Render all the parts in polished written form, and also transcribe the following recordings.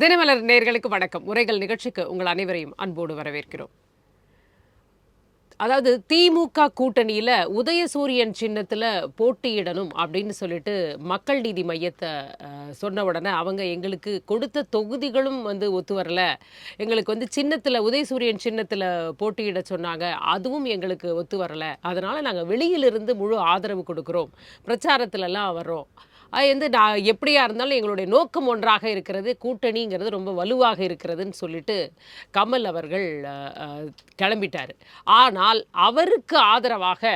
தினமலர் நேயர்களுக்கு வணக்கம். உரைகள் நிகழ்ச்சிக்கு உங்கள் அனைவரையும் அன்போடு வரவேற்கிறோம். அதாவது திமுக கூட்டணியில உதயசூரியன் சின்னத்துல போட்டியிடணும் அப்படின்னு சொல்லிட்டு மக்கள் நீதி மையத்தை சொன்ன உடனே அவங்க எங்களுக்கு கொடுத்த தொகுதிகளும் ஒத்து வரல. எங்களுக்கு சின்னத்துல உதயசூரியன் சின்னத்துல போட்டியிட சொன்னாங்க. அதுவும் எங்களுக்கு ஒத்து வரல. அதனால நாங்க வெளியிலிருந்து முழு ஆதரவு கொடுக்கிறோம். பிரச்சாரத்துல எல்லாம் வர்றோம். நான் எப்படியா இருந்தாலும் எங்களுடைய நோக்கம் ஒன்றாக இருக்கிறது. கூட்டணிங்கிறது ரொம்ப வலுவாக இருக்கிறதுன்னு சொல்லிட்டு கமல் அவர்கள் கிளம்பிட்டாரு. ஆனால் அவருக்கு ஆதரவாக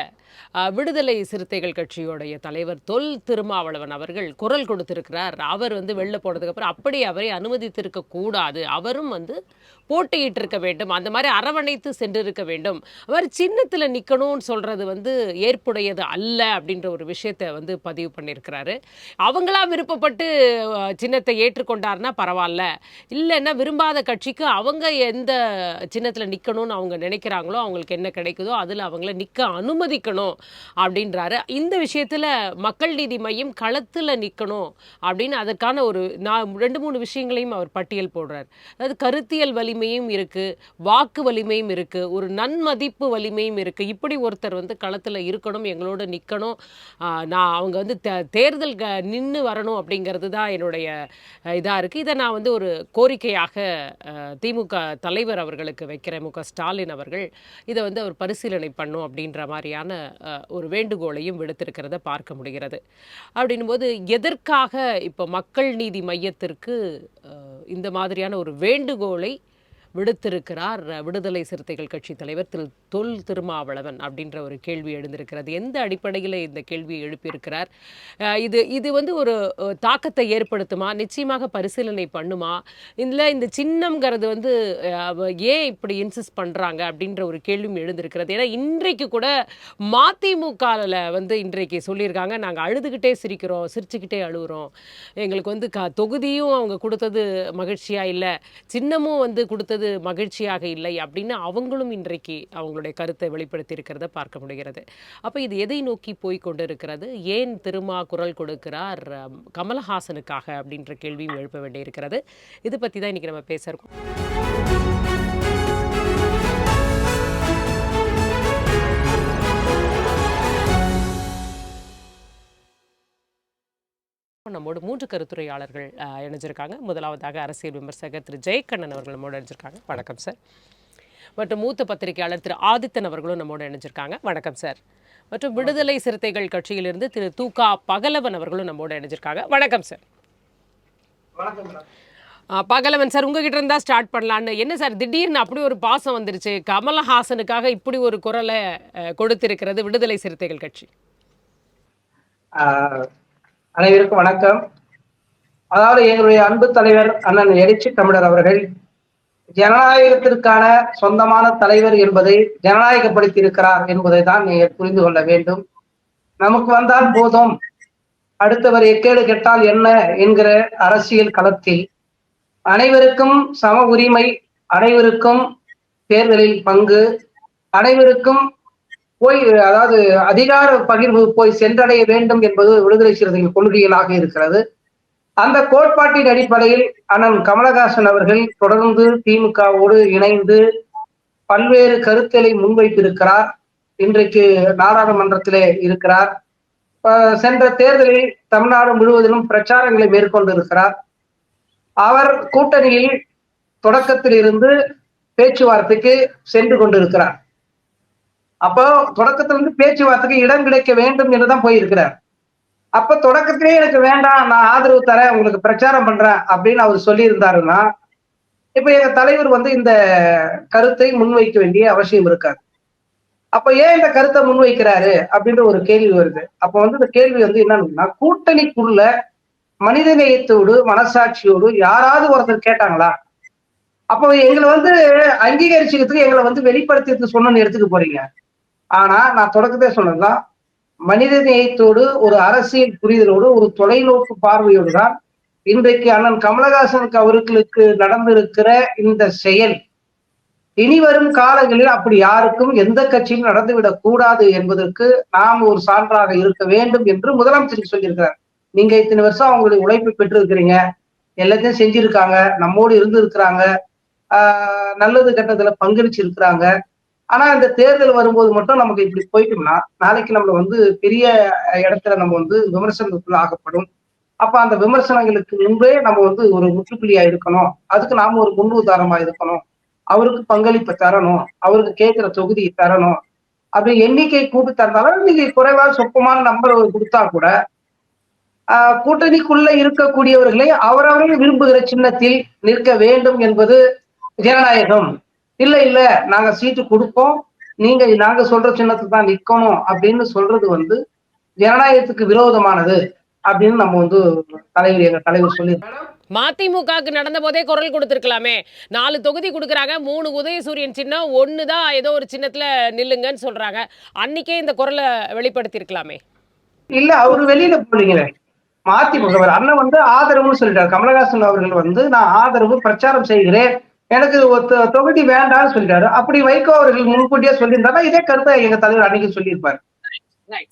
விடுதலை சிறுத்தைகள் கட்சியோடைய தலைவர் தொல் திருமாவளவன் அவர்கள் குரல் கொடுத்திருக்கிறார். அவர் வெளில போனதுக்கு அப்புறம் அப்படி அவரை அனுமதித்திருக்க கூடாது. அவரும் போட்டியிட்டு இருக்க வேண்டும். அந்த மாதிரி அரவணைத்து சென்றிருக்க வேண்டும். அவர் சின்னத்தில் நிற்கணும்னு சொல்றது ஏற்புடையது அல்ல அப்படின்ற ஒரு விஷயத்தை பதிவு பண்ணியிருக்கிறாரு. அவங்களா விருப்பப்பட்டு சின்னத்தை ஏற்றுக்கொண்டாருன்னா பரவாயில்ல. இல்லைன்னா விரும்பாத கட்சிக்கு அவங்க எந்த சின்னத்தில் நிற்கணும்னு அவங்க நினைக்கிறாங்களோ, அவங்களுக்கு என்ன கிடைக்குதோ அதில் அவங்கள நிற்க அனுமதிக்கணும் அப்படின்றாரு. இந்த விஷயத்துல மக்கள் நீதி மையம் களத்துல நிக்கணும் அப்படின்னு அதற்கான ஒரு 2-3 விஷயங்களையும் அவர் பட்டியல் போடுறார். அதாவது கருத்தியல் வலிமையும் இருக்கு, வாக்கு வலிமையும் இருக்கு, ஒரு நன்மதிப்பு வலிமையும் இருக்கு. இப்படி ஒருத்தர் களத்துல இருக்கணும், எங்களோட நிக்கணும், நான் அவங்க தேர்தல் நின்று வரணும் அப்படிங்கிறது தான் என்னுடைய இதா இருக்கு. இதை நான் ஒரு கோரிக்கையாக திமுக தலைவர் அவர்களுக்கு வைக்கிறேன். மு.க. ஸ்டாலின் அவர்கள் இதை அவர் பரிசீலனை பண்ணும் அப்படின்ற மாதிரியான ஒரு வேண்டுகோளையும் விடுத்திருக்கிறத பார்க்க முடிகிறது. அப்படின்னும் போது எதற்காக இப்போ மக்கள் நீதி மையத்திற்கு இந்த மாதிரியான ஒரு வேண்டுகோளை விடுத்திருக்கிறார் விடுதலை சிறுத்தைகள் கட்சி தலைவர் திரு தொல் திருமாவளவன் அப்படின்ற ஒரு கேள்வி எழுந்திருக்கிறது. எந்த அடிப்படையில் இந்த கேள்வியை எழுப்பியிருக்கிறார்? இது ஒரு தாக்கத்தை ஏற்படுத்துமா? நிச்சயமாக பரிசீலனை பண்ணுமா? இல்லை இந்த சின்னம்ங்கிறது ஏன் இப்படி இன்சிஸ்ட் பண்ணுறாங்க அப்படின்ற ஒரு கேள்வியும் எழுந்திருக்கிறது. ஏன்னா இன்றைக்கு கூட மதிமுகவில் இன்றைக்கு சொல்லியிருக்காங்க, நாங்கள் அழுதுகிட்டே சிரிக்கிறோம், சிரிச்சுக்கிட்டே அழுகுறோம், எங்களுக்கு தொகுதியும் அவங்க கொடுத்தது மகிழ்ச்சியாக இல்லை, சின்னமும் கொடுத்தது மகிழ்ச்சியாக இல்லை அப்படின்னு அவங்களும் இன்றைக்கு அவங்களுடைய கருத்தை வெளிப்படுத்தி இருக்கிறத பார்க்க முடிகிறது. அப்ப இது எதை நோக்கி போய் கொண்டிருக்கிறது? ஏன் திருமா குரல் கொடுக்கிறார் கமலஹாசனுக்காக அப்படின்ற கேள்வியும் எழுப்ப வேண்டியிருக்கிறது. இது பத்தி தான் இன்னைக்கு நம்ம பேச இருக்கோம். நம்மோடு 3 கருத்துரையாளர்கள் இணைஞ்சிருக்காங்க. முதலாவதாக அரசியல் விமர்சகர் திரு ஜெயக்கண்ணன் அவர்கள் நம்மோடு இணைஞ்சிருக்காங்க. வணக்கம் சார். மற்றும் மூத்த பத்திரிகையாளர் திரு ஆதித்தன் அவர்களும் நம்மோடு இணைஞ்சிருக்காங்க. வணக்கம் சார். மற்றும் விடுதலை சிறுத்தைகள் கட்சியிலிருந்து திரு தூகா பகலவன் அவர்களும் நம்மோடு இணைஞ்சிருக்காங்க. வணக்கம் சார். பகலவன் சார், உங்ககிட்ட இருந்தா ஸ்டார்ட் பண்ணலான்னு. என்ன சார் திடீர்னு அப்படி ஒரு பாசம் வந்துருச்சு, கமலஹாசனுக்காக இப்படி ஒரு குரலை கொடுத்திருக்கிறது விடுதலை சிறுத்தைகள் கட்சி? அனைவருக்கும் வணக்கம். அதாவது எங்களுடைய அன்பு தலைவர் அண்ணன் எழுச்சி தமிழர் அவர்கள் ஜனநாயகத்திற்கான சொந்தமான தலைவர் என்பதை ஜனநாயகப்படுத்தி இருக்கிறார் என்பதை தான் நீங்கள் புரிந்து கொள்ள வேண்டும். நமக்கு வந்தால் போதும், அடுத்தவர் எக்கேடு கெட்டால் என்ன என்கிற அரசியல் களத்தில் அனைவருக்கும் சம உரிமை, அனைவருக்கும் தேர்தலில் பங்கு, அனைவருக்கும் போய் அதாவது அதிகார பகிர்வு போய் சென்றடைய வேண்டும் என்பது விடுதலை சிறுத்தைகள் கொள்கைகளாக இருக்கிறது. அந்த கோட்பாட்டின் அடிப்படையில் அண்ணன் கமலஹாசன் அவர்கள் தொடர்ந்து திமுகவோடு இணைந்து பல்வேறு கருத்துக்களை முன்வைத்திருக்கிறார். இன்றைக்கு நாடாளுமன்றத்திலே இருக்கிறார். சென்ற தேர்தலில் தமிழ்நாடு முழுவதிலும் பிரச்சாரங்களை மேற்கொண்டிருக்கிறார். அவர் கூட்டணியில் தொடக்கத்தில் இருந்து பேச்சுவார்த்தைக்கு சென்று கொண்டிருக்கிறார். அப்போ தொடக்கத்திலிருந்து பேச்சுவார்த்தைக்கு இடம் கிடைக்க வேண்டும் என்றுதான் போயிருக்கிறார். அப்ப தொடக்கத்திலே எனக்கு வேண்டாம், நான் ஆதரவு தரேன், உங்களுக்கு பிரச்சாரம் பண்றேன் அப்படின்னு அவர் சொல்லி இருந்தாருன்னா இப்ப எங்க தலைவர் இந்த கருத்தை முன்வைக்க வேண்டிய அவசியம் இருக்காது. அப்ப ஏன் இந்த கருத்தை முன்வைக்கிறாரு அப்படின்ற ஒரு கேள்வி வருது. அப்ப இந்த கேள்வி என்னன்னா, கூட்டணிக்குள்ள மனிதநேயத்தோடு மனசாட்சியோடு யாராவது ஒருத்தர் கேட்டாங்களா? அப்போ எங்களை அங்கீகரிச்சுக்கிறதுக்கு எங்களை வெளிப்படுத்திட்டு சொன்னு எடுத்துக்க போறீங்க. ஆனா நான் தொடக்கத்தை சொன்னதுதான், மனித நேயத்தோடு ஒரு அரசியல் புரிதலோடு ஒரு தொலைநோக்கு பார்வையோடு தான் இன்றைக்கு அண்ணன் கமலஹாசனுக்கு அவர்களுக்கு நடந்திருக்கிற இந்த செயல் இனி வரும் காலங்களில் அப்படி யாருக்கும் எந்த கட்சியும் நடந்துவிடக் கூடாது என்பதற்கு நாம் ஒரு சான்றாக இருக்க வேண்டும் என்று முதலமைச்சர் சொல்லியிருக்கிறார். நீங்க இத்தனை வருஷம் அவங்களுடைய உழைப்பு பெற்றிருக்கிறீங்க, எல்லாத்தையும் செஞ்சிருக்காங்க, நம்மோடு இருந்து இருக்கிறாங்க, நல்லது கெட்டதுல பங்களிச்சு இருக்கிறாங்க. ஆனா இந்த தேர்தல் வரும்போது மட்டும் நமக்கு இப்படி போயிட்டோம்னா, நாளைக்கு நம்மள வந்து பெரிய இடத்துல நம்ம வந்து விமர்சனத்துக்குள்ள ஆகப்படும். அப்ப அந்த விமர்சனங்களுக்கு முன்பே நம்ம வந்து ஒரு முற்றுப்புள்ளியா இருக்கணும். அதுக்கு நாம ஒரு முன் உதாரணமா இருக்கணும். அவருக்கு பங்களிப்பு தரணும். அவருக்கு கேட்கிற தொகுதி தரணும். அப்படி எண்ணிக்கை கூட்டு தந்தாலும் நீங்க குறைவா சொற்பமான நம்பர் குடுத்தா கூட, கூட்டணிக்குள்ள இருக்கக்கூடியவர்களை அவரவர்கள் விரும்புகிற சின்னத்தில் நிற்க வேண்டும் என்பது ஜனநாயகம். இல்ல, இல்ல நாங்க சீட்டு குடுப்போம். நாங்க சொல்ற சின்னத்துல தான் நிக்கணும் அப்படின்னு சொல்றது வந்து ஜனநாயகத்துக்கு விரோதமானது அப்படின்னு நம்ம வந்து எங்க தலைவர் சொல்லியிருக்காரு. மதிமுகவுக்கு நடந்த போதே குரல் கொடுத்திருக்கலாமே. 4 தொகுதி குடுக்குறாங்க. 3 உதயசூரியன் சின்னம். 1 தான் ஏதோ ஒரு சின்னத்துல நில்லுங்கன்னு சொல்றாங்க. அன்னைக்கே இந்த குரல வெளிப்படுத்தியிருக்கலாமே. இல்ல அவரு வெளியில போலீங்களே. மதிமுக அண்ணன் வந்து ஆதரவுன்னு சொல்லிட்டாரு. கமலஹாசன் அவர்கள் வந்து நான் ஆதரவு பிரச்சாரம் செய்கிறேன். எனக்கு தொகுதி வேண்டாம்னு சொல்லிட்டாரு. அப்படி வைகோ அவர்கள் முன்கூட்டியே சொல்லியிருந்தாருன்னா இதே கருத்தை எங்க தலைவர் அன்னைக்கு சொல்லியிருப்பாரு.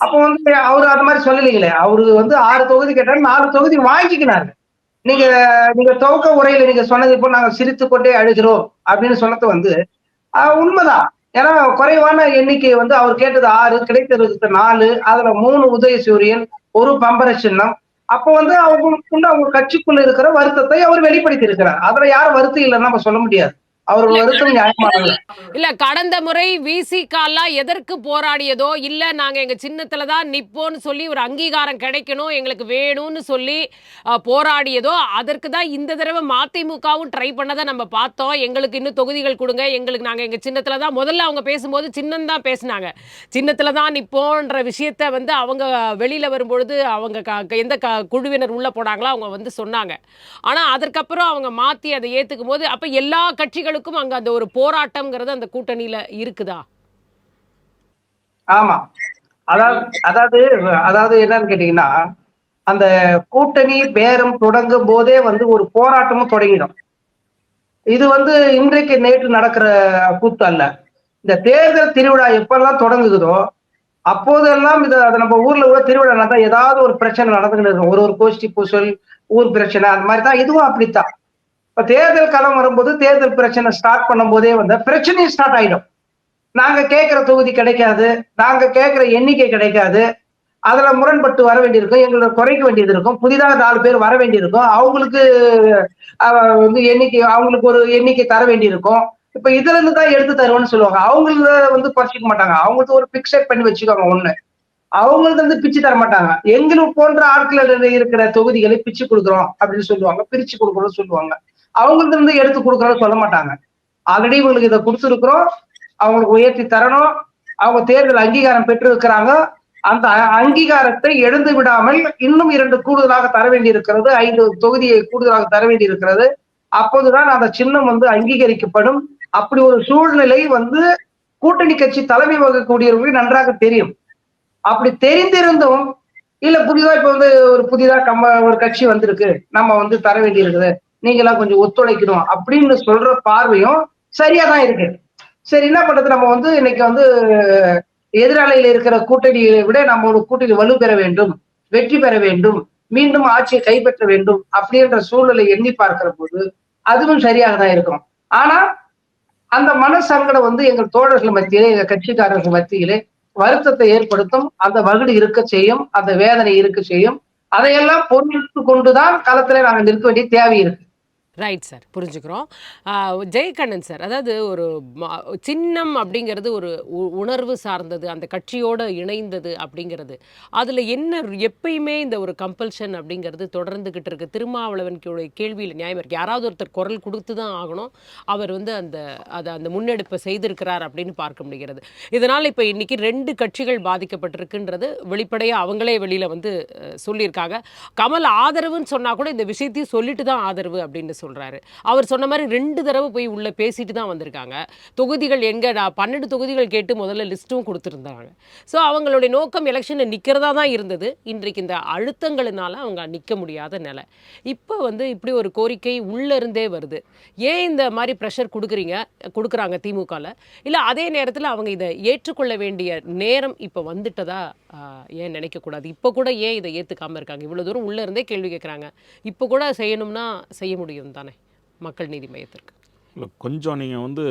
அப்போ வந்து அவரு அது மாதிரி சொல்லலீங்களே. அவரு வந்து 6 தொகுதி கேட்டாரு, 4 தொகுதி வாங்கிக்கினாரு. நீங்க நீங்க துவக்க உரையில நீங்க சொன்னது இப்போ நாங்க சிரித்துக் கொண்டே அழுகிறோம் அப்படின்னு சொன்னது வந்து உண்மைதான். ஏன்னா குறைவான எண்ணிக்கை வந்து அவர் கேட்டது 6, கிடைத்தது 4, அதுல 3 உதயசூரியன், 1 பம்பர சின்னம். அப்ப வந்து அவங்க கட்சிக்குள்ள இருக்கிற வருத்தத்தை அவர் வெளிப்படுத்தி இருக்கிறார். அதுல யாரும் வருத்தம் இல்லைன்னு நம்ம சொல்ல முடியாது. அவர் வருத்தம் நியாயமானது. இல்ல கடந்த முறை விசிகாலாம் எதற்கு போராடியதோ, இல்ல நாங்க எங்க சின்னத்துல தான் நிப்போம்னு சொல்லி ஒரு அங்கீகாரம் கிடைக்கணும், எங்களுக்கு வேணும்னு சொல்லி போராடியதோ, அதற்கு தான் இந்த தடவை மதிமுகவும் ட்ரை பண்ணதை நம்ம பார்த்தோம். எங்களுக்கு இன்னும் தொகுதிகள் கொடுங்க, நாங்க எங்க சின்னத்துல தான் முதல்ல அவங்க பேசும்போது சின்னம் தான் பேசினாங்க. சின்னத்துல தான் நிப்போன்ற விஷயத்த வந்து அவங்க வெளியில வரும்பொழுது அவங்க எந்த குழுவினர் உள்ள போனாங்களோ அவங்க வந்து சொன்னாங்க. ஆனா அதற்கப்புறம் அவங்க மாத்தி அதை ஏத்துக்கும் போது அப்ப எல்லா கட்சிகளுக்கும் அங்க அந்த ஒரு போராட்டம்ங்கிறது அந்த கூட்டணியில இருக்குதா? ஆமா. அதாவது அதாவது அதாவது என்னன்னு கேட்டீங்கன்னா, அந்த கூட்டணி பேரம் தொடங்கும் போதே வந்து ஒரு போராட்டமும் தொடங்கிடும். இது வந்து இன்றைக்கு நேற்று நடக்கிற கூத்து அல்ல. இந்த தேர்தல் திருவிழா எப்பெல்லாம் தொடங்குதோ, அப்போதெல்லாம் அது நம்ம ஊர்ல கூட திருவிழா நடந்தா ஏதாவது ஒரு பிரச்சனை நடந்துகிட்டு இருக்கும். ஒரு கோஷ்டி பூசல், ஊர் பிரச்சனை அந்த மாதிரி தான் இதுவும் அப்படித்தான். இப்ப தேர்தல் களம் வரும்போது தேர்தல் பிரச்சனை ஸ்டார்ட் பண்ணும் போதே வந்து பிரச்சனையும் ஸ்டார்ட் ஆயிடும். நாங்க கேட்கிற தொகுதி கிடைக்காது, நாங்க கேட்கிற எண்ணிக்கை கிடைக்காது, அதுல முரண்பட்டு வர வேண்டியிருக்கும், எங்களை குறைக்க வேண்டியது இருக்கும், புதிதாக 4 பேர் வர வேண்டியிருக்கும், அவங்களுக்கு வந்து அவங்களுக்கு ஒரு எண்ணிக்கை தர வேண்டியிருக்கும். இப்ப இதுல இருந்து தான் எடுத்து தருவோம்னு சொல்லுவாங்க. அவங்களுக்கு வந்து குறைச்சிக்க மாட்டாங்க. அவங்களுக்கு ஒரு பிக்சட் பண்ணி வச்சுக்கோங்க ஒண்ணு. அவங்களுக்கு வந்து பிச்சு தர மாட்டாங்க. எங்களுக்கு போன்ற ஆட்கள் இருக்கிற தொகுதிகளை பிச்சு கொடுக்குறோம் அப்படின்னு சொல்லுவாங்க, பிரிச்சு கொடுக்குறோம்னு சொல்லுவாங்க. அவங்களுக்கு இருந்து எடுத்து கொடுக்குறோம்னு சொல்ல மாட்டாங்க. ஆல்ரெடி இவங்களுக்கு இதை கொடுத்துருக்குறோம், அவங்களுக்கு உயர்த்தி தரணும், அவங்க தேர்தல் அங்கீகாரம் பெற்று இருக்கிறாங்க, அந்த அங்கீகாரத்தை எழுந்து விடாமல் இன்னும் 2 கூடுதலாக தர வேண்டியிருக்கிறது, 5 தொகுதியை கூடுதலாக தர வேண்டியிருக்கிறது. அப்போதுதான் அந்த சின்னம் வந்து அங்கீகரிக்கப்படும். அப்படி ஒரு சூழ்நிலை வந்து கூட்டணி கட்சி தலைமை வகிக்கக்கூடியவர்களுக்கு நன்றாக தெரியும். அப்படி தெரிந்திருந்தும் இல்ல புதிதா இப்ப வந்து புதிதா ஒரு கட்சி வந்திருக்கு, நம்ம வந்து தர வேண்டி இருக்குது, நீங்க எல்லாம் கொஞ்சம் ஒத்துழைக்கணும் அப்படின்னு சொல்ற பார்வையும் சரியாதான் இருக்கு. சரி என்ன பண்றது, நம்ம வந்து இன்னைக்கு வந்து எதிராளியில இருக்கிற கூட்டணியை விட நம்ம ஒரு கூட்டணி வலு பெற வேண்டும், வெற்றி பெற வேண்டும், மீண்டும் ஆட்சியை கைப்பற்ற வேண்டும் அப்படின்ற சூழ்நிலை எண்ணி பார்க்கிற போது அதுவும் சரியாக தான் இருக்கும். ஆனா அந்த மனசங்கடம் வந்து எங்கள் தோழர்கள் மத்தியிலே, எங்க கட்சிக்காரர்கள் மத்தியிலே வருத்தத்தை ஏற்படுத்தும். அந்த வகுடு இருக்க செய்யும், அந்த வேதனை இருக்க செய்யும். அதையெல்லாம் பொறுத்து கொண்டுதான் களத்துல நாங்க நிற்க வேண்டிய தேவை இருக்கு. ரைட் சார், புரிஞ்சுக்கிறோம். ஜெயக்கண்ணன் சார், அதாவது ஒரு சின்னம் அப்படிங்கிறது ஒரு உணர்வு சார்ந்தது, அந்த கட்சியோடு இணைந்தது அப்படிங்கிறது. அதில் என்ன எப்பயுமே இந்த ஒரு கம்பல்ஷன் அப்படிங்கிறது தொடர்ந்துகிட்டு இருக்கு. திருமாவளவன் கேள்வியில் நியாயம் இருக்கு. யாராவது ஒருத்தர் குரல் கொடுத்து தான் ஆகணும், அவர் வந்து அந்த முன்னெடுப்பை செய்திருக்கிறார் அப்படின்னு பார்க்க முடிகிறது. இதனால் இப்போ இன்னைக்கு 2 கட்சிகள் பாதிக்கப்பட்டிருக்குன்றது வெளிப்படையாக அவங்களே வெளியில் வந்து சொல்லியிருக்காங்க. கமல் ஆதரவுன்னு சொன்னால் கூட இந்த விஷயத்தையும் சொல்லிட்டு தான் ஆதரவு அப்படின்னு சொல்றாரு. அவர் சொன்ன மாதிரி 2 தடவை போய் உள்ள பேசிட்டு தான் வந்திருக்காங்க. தொகுதிகள் எங்க 12 தொகுதிகள் கேட்டு முதல்ல லிஸ்ட்டும் கொடுத்துருந்தாங்க. ஸோ அவங்களுடைய நோக்கம் எலெக்ஷன்ல நிக்கிறதா தான் இருந்தது. இன்றைக்கு இந்த அழுத்தங்களினால அவங்க நிக்க முடியாத நிலை. இப்போ வந்து இப்படி ஒரு கோரிக்கை உள்ள இருந்தே வருது. ஏன் இந்த மாதிரி ப்ரெஷர் கொடுக்குறாங்க திமுகல? இல்ல அதே நேரத்தில் அவங்க இதை ஏற்றுக்கொள்ள வேண்டிய நேரம் இப்போ வந்துட்டதா ஏன் நினைக்கக்கூடாது? இப்போ கூட ஏன் இதை ஏற்றுக்காமல் இருக்காங்க? இவ்வளோ தூரம் உள்ளே இருந்தே கேள்வி கேட்குறாங்க. இப்போ கூட செய்யணும்னா செய்ய முடியும் தானே மக்கள் நீதி மையத்திற்கு? இல்லை, கொஞ்சம் நீங்கள் வந்து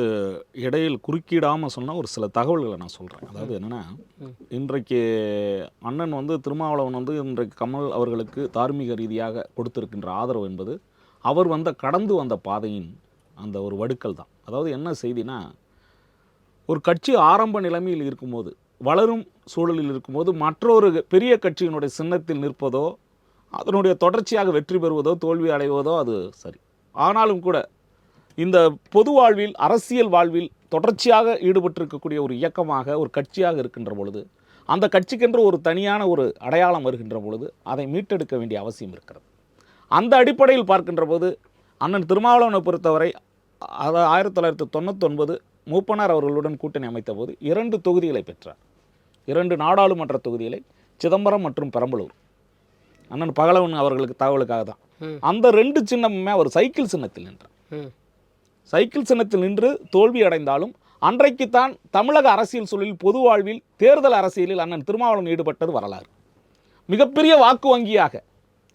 இடையில் குறுக்கிடாமல் சொன்னால் ஒரு சில தகவல்களை நான் சொல்கிறேன். அதாவது என்னென்னா, இன்றைக்கு அண்ணன் வந்து திருமாவளவன் வந்து இன்றைக்கு கமல் அவர்களுக்கு தார்மீக ரீதியாக கொடுத்திருக்கின்ற ஆதரவு என்பது அவர் கடந்து வந்த பாதையின் அந்த ஒரு வடுக்கள் தான். அதாவது என்ன செய்தினா, ஒரு கட்சி ஆரம்ப நிலைமையில் இருக்கும்போது, வளரும் சூழலில் இருக்கும்போது மற்றொரு பெரிய கட்சியினுடைய சின்னத்தில் நிற்பதோ, அதனுடைய தொடர்ச்சியாக வெற்றி பெறுவதோ தோல்வி அடைவதோ அது சரி. ஆனாலும் கூட இந்த பொது வாழ்வில், அரசியல் வாழ்வில் தொடர்ச்சியாக ஈடுபட்டிருக்கக்கூடிய ஒரு இயக்கமாக, ஒரு கட்சியாக இருக்கின்ற பொழுது, அந்த கட்சிக்கென்று ஒரு தனியான ஒரு அடையாளம் வருகின்ற பொழுது அதை மீட்டெடுக்க வேண்டிய அவசியம் இருக்கிறது. அந்த அடிப்படையில் பார்க்கின்ற போது அண்ணன் திருமாவளவனை பொறுத்தவரை 1999 மூப்பனார் அவர்களுடன் கூட்டணி அமைத்த போது 2 தொகுதிகளை பெற்றார். 2 நாடாளுமன்ற தொகுதிகளை, சிதம்பரம் மற்றும் பெரம்பலூர். அண்ணன் பகலவன் அவர்களுக்கு தகவலுக்காக தான். அந்த 2 சின்னமுமே அவர் சைக்கிள் சின்னத்தில் நின்றார். சைக்கிள் சின்னத்தில் நின்று தோல்வி அடைந்தாலும் அன்றைக்குத்தான் தமிழக அரசியல் சூழலில், பொது வாழ்வில், தேர்தல் அரசியலில் அண்ணன் திருமாவளவன் ஈடுபட்டது வரலாறு. மிகப்பெரிய வாக்கு வங்கியாக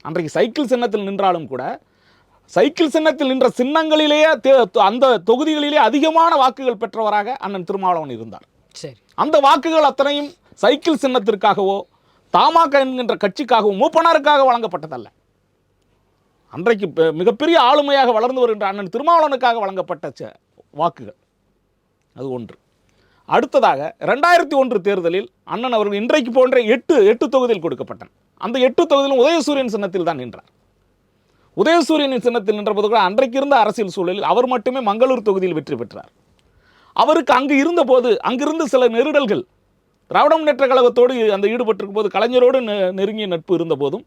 அன்றைக்கு சைக்கிள் சின்னத்தில் நின்றாலும் கூட, சைக்கிள் சின்னத்தில் நின்ற சின்னங்களிலேயே அந்த தொகுதிகளிலே அதிகமான வாக்குகள் பெற்றவராக அண்ணன் திருமாவளவன் இருந்தார். சரி, அந்த வாக்குகள் அத்தனையும் சைக்கிள் சின்னத்திற்காகவோ தமாக என்கின்ற கட்சிக்காகவோ மூப்பனாருக்காக வழங்கப்பட்டதல்ல. அன்றைக்கு மிகப்பெரிய ஆளுமையாக வளர்ந்து வருகின்ற அண்ணன் திருமாவளவனுக்காக வழங்கப்பட்ட வாக்குகள். அது ஒன்று. அடுத்ததாக 2001 தேர்தலில் அண்ணன் அவர்கள் இன்றைக்கு போன்ற 8 தொகுதியில் கொடுக்கப்பட்டன. அந்த 8 தொகுதியிலும் உதயசூரியன் சின்னத்தில் தான் நின்றார். உதயசூரியனின் சின்னத்தில் நின்றபோது கூட அன்றைக்கு இருந்த அரசியல் சூழலில் அவர் மட்டுமே மங்களூர் தொகுதியில் வெற்றி பெற்றார். அவருக்கு அங்கு இருந்தபோது, அங்கிருந்து சில நெருடல்கள், திராவிட முன்னேற்ற கழகத்தோடு அந்த ஈடுபட்டிருக்கும் போது, கலைஞரோடு நெருங்கிய நட்பு இருந்த போதும்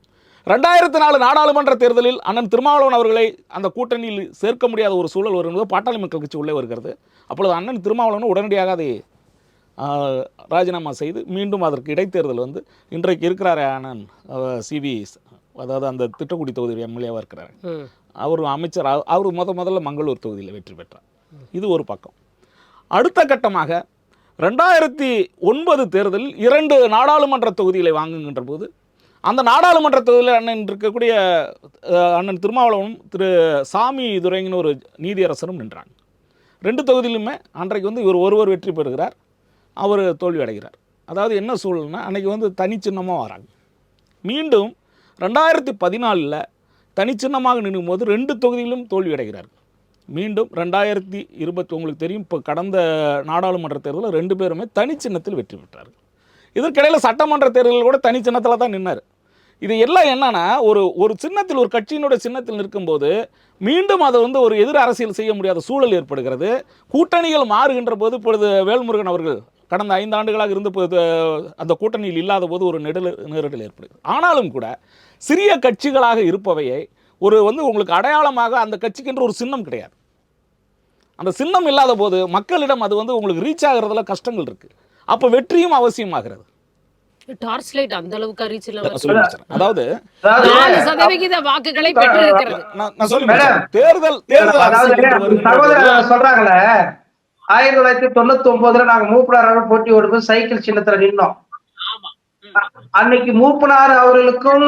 2004 நாடாளுமன்ற தேர்தலில் அண்ணன் திருமாவளவன் அவர்களை அந்த கூட்டணியில் சேர்க்க முடியாத ஒரு சூழல் வரும்போது பாட்டாளி மக்கள் கட்சி உள்ளே வருகிறது. அப்பொழுது அண்ணன் திருமாவளவன் உடனடியாக அதை ராஜினாமா செய்து மீண்டும் அதற்கு இடைத்தேர்தல் இன்றைக்கு இருக்கிறார் அண்ணன் சிவி, அதாவது அந்த திட்டக்குடி தொகுதி எம்எல்ஏவாக இருக்கிறார். அவர் அமைச்சர். அவர் முதல்ல மங்களூர் தொகுதியில் வெற்றி பெற்றார். இது ஒரு பக்கம். அடுத்த கட்டமாக 2009 தேர்தலில் 2 நாடாளுமன்ற தொகுதிகளை வாங்குகின்ற போது, அந்த நாடாளுமன்ற தொகுதியில் அண்ணன் இருக்கக்கூடிய அண்ணன் திருமாவளவனும் திரு சாமி துரைங்கின ஒரு நீதியரசரும் நின்றாங்க. 2 தொகுதியிலுமே அன்றைக்கு இவர் ஒருவர் வெற்றி பெறுகிறார், அவர் தோல்வி அடைகிறார். அதாவது என்ன சூழல்னா, அன்றைக்கி தனிச்சின்னமாக வராங்க. மீண்டும் 2014 தனிச்சின்னமாக நிற்கும்போது 2 தொகுதியிலும் தோல்வி அடைகிறார்கள். மீண்டும் 2020 உங்களுக்கு தெரியும், இப்போ கடந்த நாடாளுமன்ற தேர்தலில் 2 பேருமே தனிச்சின்னத்தில் வெற்றி பெற்றார்கள். இதற்கிடையில் சட்டமன்ற தேர்தலில் கூட தனிச்சின்னத்தில் தான் நின்னார். இது எல்லாம் என்னன்னா, ஒரு சின்னத்தில், ஒரு கட்சியினுடைய சின்னத்தில் நிற்கும்போது மீண்டும் அதை ஒரு எதிர் அரசியல் செய்ய முடியாத சூழல் ஏற்படுகிறது. கூட்டணிகள் மாறுகின்ற போது, இப்பொழுது வேல்முருகன் அவர்கள் கடந்த 5 ஆண்டுகளாக இருந்து அந்த கூட்டணியில் இல்லாத போது ஒரு நெருடல் ஏற்படுகிறது. ஆனாலும் கூட சிறிய கட்சிகளாக இருப்பவையை உங்களுக்கு அடையாளமாக அந்த கட்சிக்கென்று ஒரு சின்னம் கிடையாது. அந்த சின்னம் இல்லாத போது மக்களிடம் அது உங்களுக்கு ரீச் ஆகிறதுல கஷ்டங்கள் இருக்குது. அப்போ வெற்றியும் அவசியமாகிறது. டார்ச் லைட் அந்த அளவுக்கு ரீச் இல்ல. அதாவது 4% வாக்குகளை பெற்றிருக்கிறது. சகோதரர் சொல்றாங்களே, 1999 நாங்க மூப்பனாரோட போட்டி ஓடும்போது சைக்கிள் சின்னத்துல நின்னோம். அன்னைக்கு மூப்பனார் அவர்களுக்கும்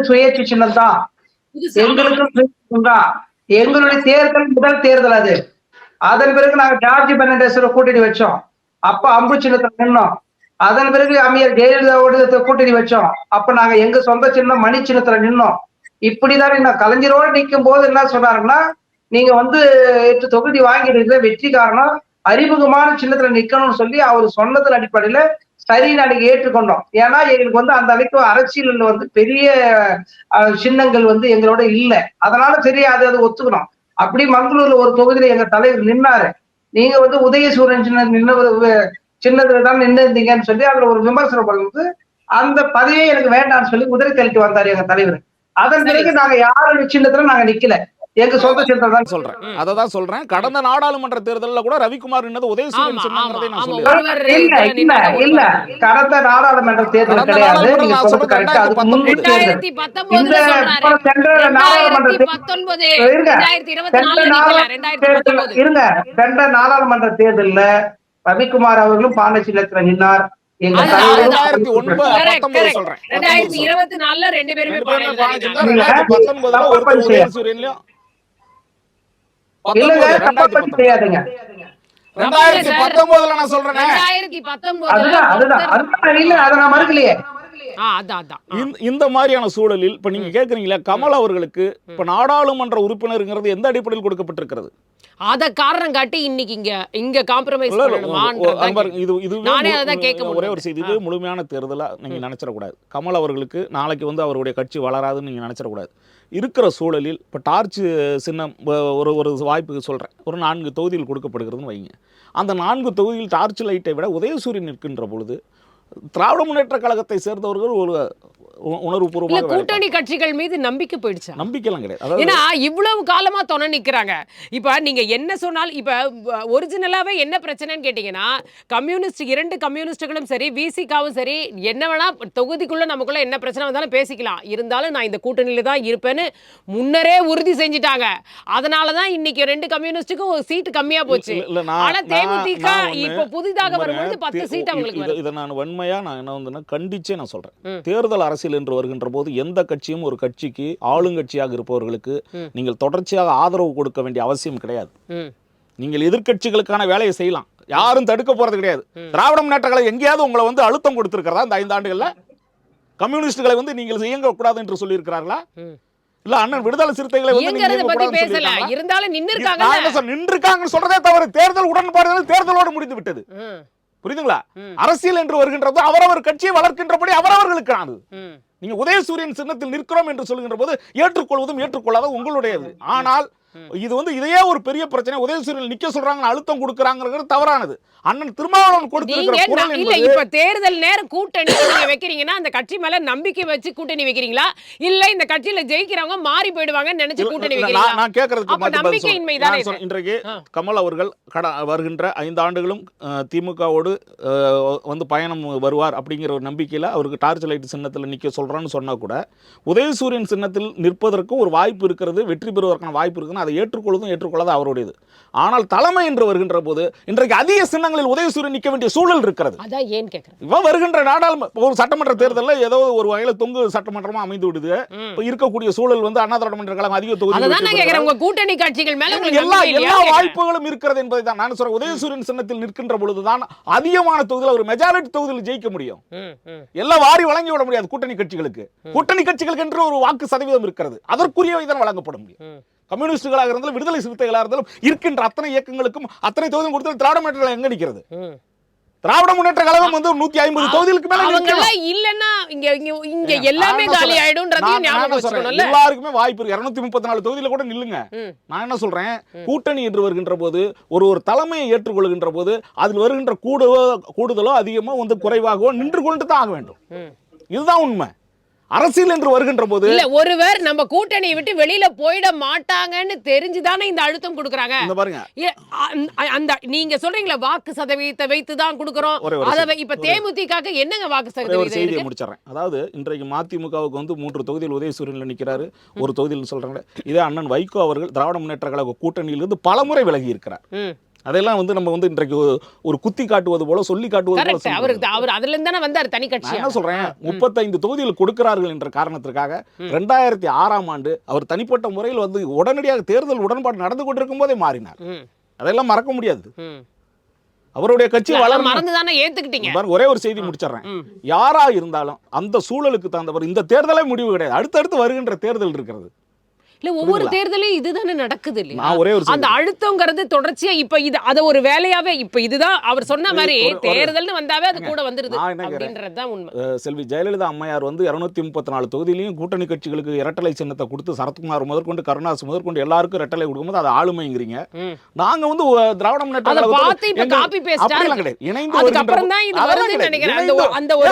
சுயேட்சை சின்னம் தான், எங்களுக்கும் தான். எங்களுடைய தேர்தல் முதல் தேர்தல் அது. அதன் பிறகு நாங்க ஜார்ஜ் பெர்னாண்டஸோட கூட்டணி வச்சோம். அப்ப அம்பு சின்னத்துல நின்னோம். அதன் பிறகு அம்மையார் ஜெயலலிதாவோட கூட்டணி வச்சோம். அப்ப நாங்க எங்க சொந்த சின்னம் மணி சின்னத்துல நின்னோம். இப்படிதான் கலைஞரோடு நிற்கும் போது என்ன சொன்னாருன்னா, நீங்க 8 தொகுதி வாங்கிடுறீங்க, வெற்றி காரணம் அறிமுகமான சின்னத்துல நிக்கணும்னு சொல்லி அவர் சொன்னதன் அடிப்படையில சரி நாளைக்கு ஏற்றுக்கொண்டோம். ஏன்னா எங்களுக்கு அந்த அளவுக்கு அரசியல் பெரிய சின்னங்கள் எங்களோட இல்லை. அதனால சரி அது ஒத்துக்கணும். அப்படி மங்களூர்ல ஒரு தொகுதியில எங்க தலைவர் நின்னாரு. நீங்க உதயசூரன் சின்னத்துல தான் நின்று இருந்தீங்கன்னு சொல்லி அதுல ஒரு விமர்சனம் பண்ணும்போது அந்த பதவியே எனக்கு வேண்டாம்னு சொல்லி உதவி தள்ளிட்டு வந்தாரு எங்க தலைவர். அதன் பிறகு நாங்க யாரோட சின்னத்துல நாங்க நிக்கல, எங்க சொந்த சின்னத்துல தான் சொல்றேன். அததான் சொல்றேன். கடந்த நாடாளுமன்ற தேர்தலில் கூட ரவிக்குமார் நின்னது உதயசூரியன் சின்னம்ங்கறதை நான் சொல்றேன். இல்ல கடந்த நாடாளுமன்ற தேர்தல் கிடையாது. நீங்க சொல்றது கரெக்ட். அது 2019 இருங்க, சென்ற நாடாளுமன்ற தேர்தல்ல ரவிக்குமார் அவர்களும் பானை சின்னத்துல நின்னார், எங்க அது- தலைவரும் அது- 2019 சொல்றேன். 2024 ரெண்டு பேருமே பானையில தான் நின்னாங்க. நீங்க 2019 தப்பா ஒருத்தர் படிச்சு. உதயசூரியன்லயும் இல்லங்க, தப்பா படிச்சு கிடையாதுங்க. 2019 நான் சொல்றேன். 2019 அதுதான் இல்ல, அதை நான் மறுக்கலையே. அதான். இந்த மாதிரியான சூழலில் இப்ப நீங்க கேக்குறீங்களா கமல் அவர்களுக்கு இப்ப நாடாளுமன்ற உறுப்பினருங்கிறது எந்த அடிப்படையில் கொடுக்கப்பட்டிருக்கிறது? அத காரணம் காட்டி இன்னைக்கு இங்க காம்ப்ரமைஸ் பண்ணணுமான்றத நானே அதான் கேட்க ஒரே முடியும். ஒரு செய்தி, இது முழுமையான தேர்தலா நீங்க நினைச்சிடக்கூடாது. கமல் அவர்களுக்கு நாளைக்கு வந்து அவருடைய கட்சி வளராதுன்னு நீங்க நினைச்சிடக்கூடாது. இருக்கிற சூழலில் இப்போ டார்ச் சின்னம் ஒரு வாய்ப்புக்கு சொல்கிறேன், ஒரு 4 தொகுதியில் கொடுக்கப்படுகிறதுன்னு வைங்க. அந்த 4 தொகுதியில் டார்ச் லைட்டை விட உதயசூரியன் நிற்கின்ற பொழுது திராவிட முன்னேற்ற கழகத்தை சேர்ந்தவர்கள் ஒரு உணர்வுபூர்வமாக கூட்டணி கட்சிகள் மீது நம்பிக்கை போயிடுச்சு. நம்பிக்கைலாம் கிடையாது. ஏன்னா இவ்வளவு காலமா துணை நிக்கிறாங்க. இப்ப நீங்க என்ன சொன்னாலும் இப்ப ஒரிஜினலாவே என்ன பிரச்சனைன்னு கேட்டீங்கன்னா, கம்யூனிஸ்ட் 2 கம்யூனிஸ்டுகளும் சரி, விசிகாவும் சரி, என்ன வேணா தொகுதிக்குள்ள நமக்குள்ள என்ன பிரச்சனை வந்தாலும் பேசிக்கலாம், இருந்தாலும் நான் இந்த கூட்டணியில தான் இருப்பேன்னு முன்னரே உறுதி செஞ்சுட்டாங்க. அதனாலதான் இன்னைக்கு 2 கம்யூனிஸ்டுக்கும் ஒரு சீட் கம்மியா போச்சு. ஆனா தேமுதிக இப்ப புதிதாக வரும்போது 10 சீட் அவங்களுக்கு வருது. இதை நான் வன்மையா நான் என்ன வந்து கண்டிச்சே நான் சொல்றேன். தேர்தல் அரசியல் என்று வருகின்ற போது எந்த கட்சியும் ஒரு கட்சிக்கு ஆளுங்கட்சியாக இருப்பவர்களுக்கு நீங்கள் தொடர்ச்சியாக ஆதரவு கொடுக்க வேண்டிய அவசியம் கிடையாது. நீங்கள் எதிர்க்கட்சிகளுக்கான வேலையை செய்யலாம், யாரும் தடுக்க போறது கிடையாது. திராவிட முன்னேற்ற கழகம் எங்கேயாவது உங்களை வந்து அழுத்தம் கொடுத்திருக்கிறதா இந்த 5 ஆண்டுகள்ல? கம்யூனிஸ்டுகளை வந்து நீங்கள் இயங்க கூடாது என்று சொல்லி இருக்கிறார்களா? இல்ல அண்ணன் விடுதலை சிறுத்தைகளை வந்து பத்தி பேசல, இருந்தாலும் நின்றுக்காங்கன்னு சொல்றதே தவறு. தேர்தல் உடன்பாடு தேர்தலோடு முடிந்து விட்டது. புரியுதுங்களா? அரசியல் என்று வருகின்றது அவரவர் கட்சியை வளர்க்கின்றபடி அவரவர்களுக்கானது. நீங்க உதயசூரியன் சின்னத்தில் நிற்கிறோம் என்று சொல்கின்ற போது ஏற்றுக்கொள்வதும் ஏற்றுக்கொள்ளாத உங்களுடையது. ஆனால் இது வந்து இதையே ஒரு பெரிய பிரச்சனை. உதயசூரியன் நிக்க சொல்றாங்க, அழுத்தம் கொடுக்கறாங்கிறது தவறானது. அண்ணன் திருமாவளவன் கொடுத்திருக்கிற குரல் இல்ல, இப்ப தேர்தல் நேரம் கூட்டணி நீங்க வைக்கிறீங்கன்னா அந்த கட்சி மேல நம்பிக்கை வச்சு கூட்டணி வைக்கிறீங்களா, இல்ல இந்த கட்சியில ஜெயிக்கிறவங்க மாறி போயிடுவாங்கன்னு நினைச்சு கூட்டணி வைக்கிறீங்களா? நான் கேக்குறதுக்கு நம்பிக்கையின்மை தானே. இன்றைக்கு கமல் அவர்கள் வருகின்ற 5 ஆண்டுகளும் திமுகவோடு வந்து பயணம் வருவார் அப்படிங்கிற ஒரு நம்பிக்கையில அவருக்கு டார்ச் லைட் சின்னத்தில் நிக்க சொல்றான்னு சொன்னா கூட உதயசூரியன் சின்னத்தில் நிற்பதற்கு ஒரு வாய்ப்பு இருக்கிறது, வெற்றி பெறுவதற்கான வாய்ப்பு இருக்குன்னு அதை ஏற்றுக்கொள்வதும் ஏற்றுக்கொள்ளாத அவருடையது. ஆனால் தலைமை என்று வருகின்ற போது இன்றைக்கு அதிக சின்னங்களில் உதயசூரியன் நிற்க வேண்டிய சூழல் இருக்கிறது. அதான் ஏன் கேக்குறேன். இவ வருகின்ற நாடாளுமன்ற ஒரு சட்டமன்ற தேர்தலில் ஏதோ ஒரு வகையில தொங்கு சட்டமன்றமா அமைந்து விடுது. இருக்கக்கூடிய சூழல் வந்து அண்ணா திராவிட முன்னேற்ற கழகம் அதிக தொகுதி உங்க கூட்டணி கட்சிகள் மேல எல்லா வாய்ப்புகளும் இருக்கிறது என்பதை தான் நான் சொல்றேன். உதயசூரியன் சின்னத்தில் நிற்கின்ற பொழுதுதான் அதிகமான தொகுதியில் ஒரு மெஜாரிட்டி தொகுதியில் ஜெயிக்க முடியும். எல்லாம் வாரி வழங்கி விட முடியாது கூட்டணி கட்சிகளுக்கு. கூட்டணி கட்சிகளுக்கு என்று ஒரு வாக்கு சதவீதம் இருக்கிறது, அதற்குரிய தான் வழங்கப்பட முடியும். கம்யூனிஸ்டுகளாக இருந்தாலும் விடுதலை சிறுத்தைகளாக இருந்தாலும் இருக்கின்ற அத்தனை இயக்கங்களுக்கும் அத்தனை தொகுதி கொடுத்து திராவிட முன்னேற்ற கழகம் எங்க நிற்கிறது? திராவிட முன்னேற்ற கழகம் வந்து 150 தொகுதிகளுக்கு மேல இல்லன்னா இங்க எல்லாமே காலி ஆயிடும்ன்றதையும் ஞாபகம் வச்சுக்கணும்ல. எல்லாருக்குமே வாய்ப்பு இருக்கு. 234 தொகுதியில கூட நில்லுங்க. நான் என்ன சொல்றேன், கூட்டணி என்று வருகின்ற போது ஒரு தலைமையை ஏற்றுக்கொள்கின்ற போது அதில் வருகின்ற கூடுதலோ அதிகமோ வந்து குறைவாகவோ நின்று கொண்டு தான் ஆக வேண்டும். இதுதான் உண்மை. அரசியல் என்று வருகின்ற போது இல்ல ஒருவர் நம்ம கூட்டணியை விட்டு வெளியில போயிட மாட்டாங்கன்னு தெரிஞ்சுதானே இந்த அழுத்தம் கொடுக்கறாங்க. இந்த பாருங்க, அந்த நீங்க சொல்றீங்களா வாக்கு சதவீதத்தை வைத்து தான் கொடுக்கறோம். அத இப்ப தேமுதிகக்கு என்னங்க வாக்கு சதவீதம் செய்தியை முடிச்சறேன். அதாவது இன்றைக்கு மதிமுகவுக்கு வந்து 3 தொகுதியில் உதயசூரியன்ல நிக்கிறாரு, ஒரு தொகுதியில் சொல்றாங்க. இதே அண்ணன் வைகோ அவர்கள் திராவிட முன்னேற்ற கழக கூட்டணியிலிருந்து பலமுறை விலகி இருக்கிறார். அதெல்லாம் வந்து நம்ம வந்து இன்றைக்கு ஒரு குத்தி காட்டுவது போல சொல்லி காட்டுவது போல அவர் அதுல இருந்து தானே வந்தார் தனி கட்சி. என்ன சொல்றேன், 35 தொகுதியில் கொடுக்கிறார்கள் என்ற காரணத்திற்காக 2006ஆம் ஆண்டு அவர் தனிப்பட்ட முறையில் வந்து உடனடியாக தேர்தல் உடன்பாடு நடந்து கொண்டிருக்கும் போதே மாறினார். அதெல்லாம் மறக்க முடியாது. அவருடைய கட்சி மறந்துதானே ஏத்துக்கிட்டீங்க. ஒரே ஒரு செய்தி முடிச்சிடறேன். யாரா இருந்தாலும் அந்த சூழலுக்கு தகுந்தவர் இந்த தேர்தலே முடிவு கிடையாது, அடுத்தடுத்து வருகின்ற தேர்தல் இருக்கிறது. இல்ல ஒவ்வொரு தேர்தலையும் இதுதானே நடக்குது இல்லையா? ஒரே ஒரு அந்த அழுத்தங்கிறது தொடர்ச்சியா இப்ப இது அத ஒரு வேலையாவே இப்ப இதுதான் அவர் சொன்ன மாதிரி தேர்தல்னு வந்தாவே அது கூட வந்துருது அப்படின்றதுதான் உண்மை. செல்வி ஜெயலலிதா அம்மையார் வந்து 234 தொகுதியிலையும் கூட்டணி கட்சிகளுக்கு இரட்டலை சின்னத்தை கொடுத்து சரத்குமார் முதற்கொண்டு கருணாஸ் முதற்கொண்டு எல்லாருக்கும் இரட்டலை கொடுக்கும்போது அது ஆளுமைங்கிறீங்க. நாங்க வந்து திராவிட முன்னேற்ற பார்த்து இப்ப காப்பி பேஸ்ட் கிடையாது, இணைந்து அதுக்கு அப்புறம் தான் இது வருதுன்னு நினைக்கிறேன். அந்த ஒரு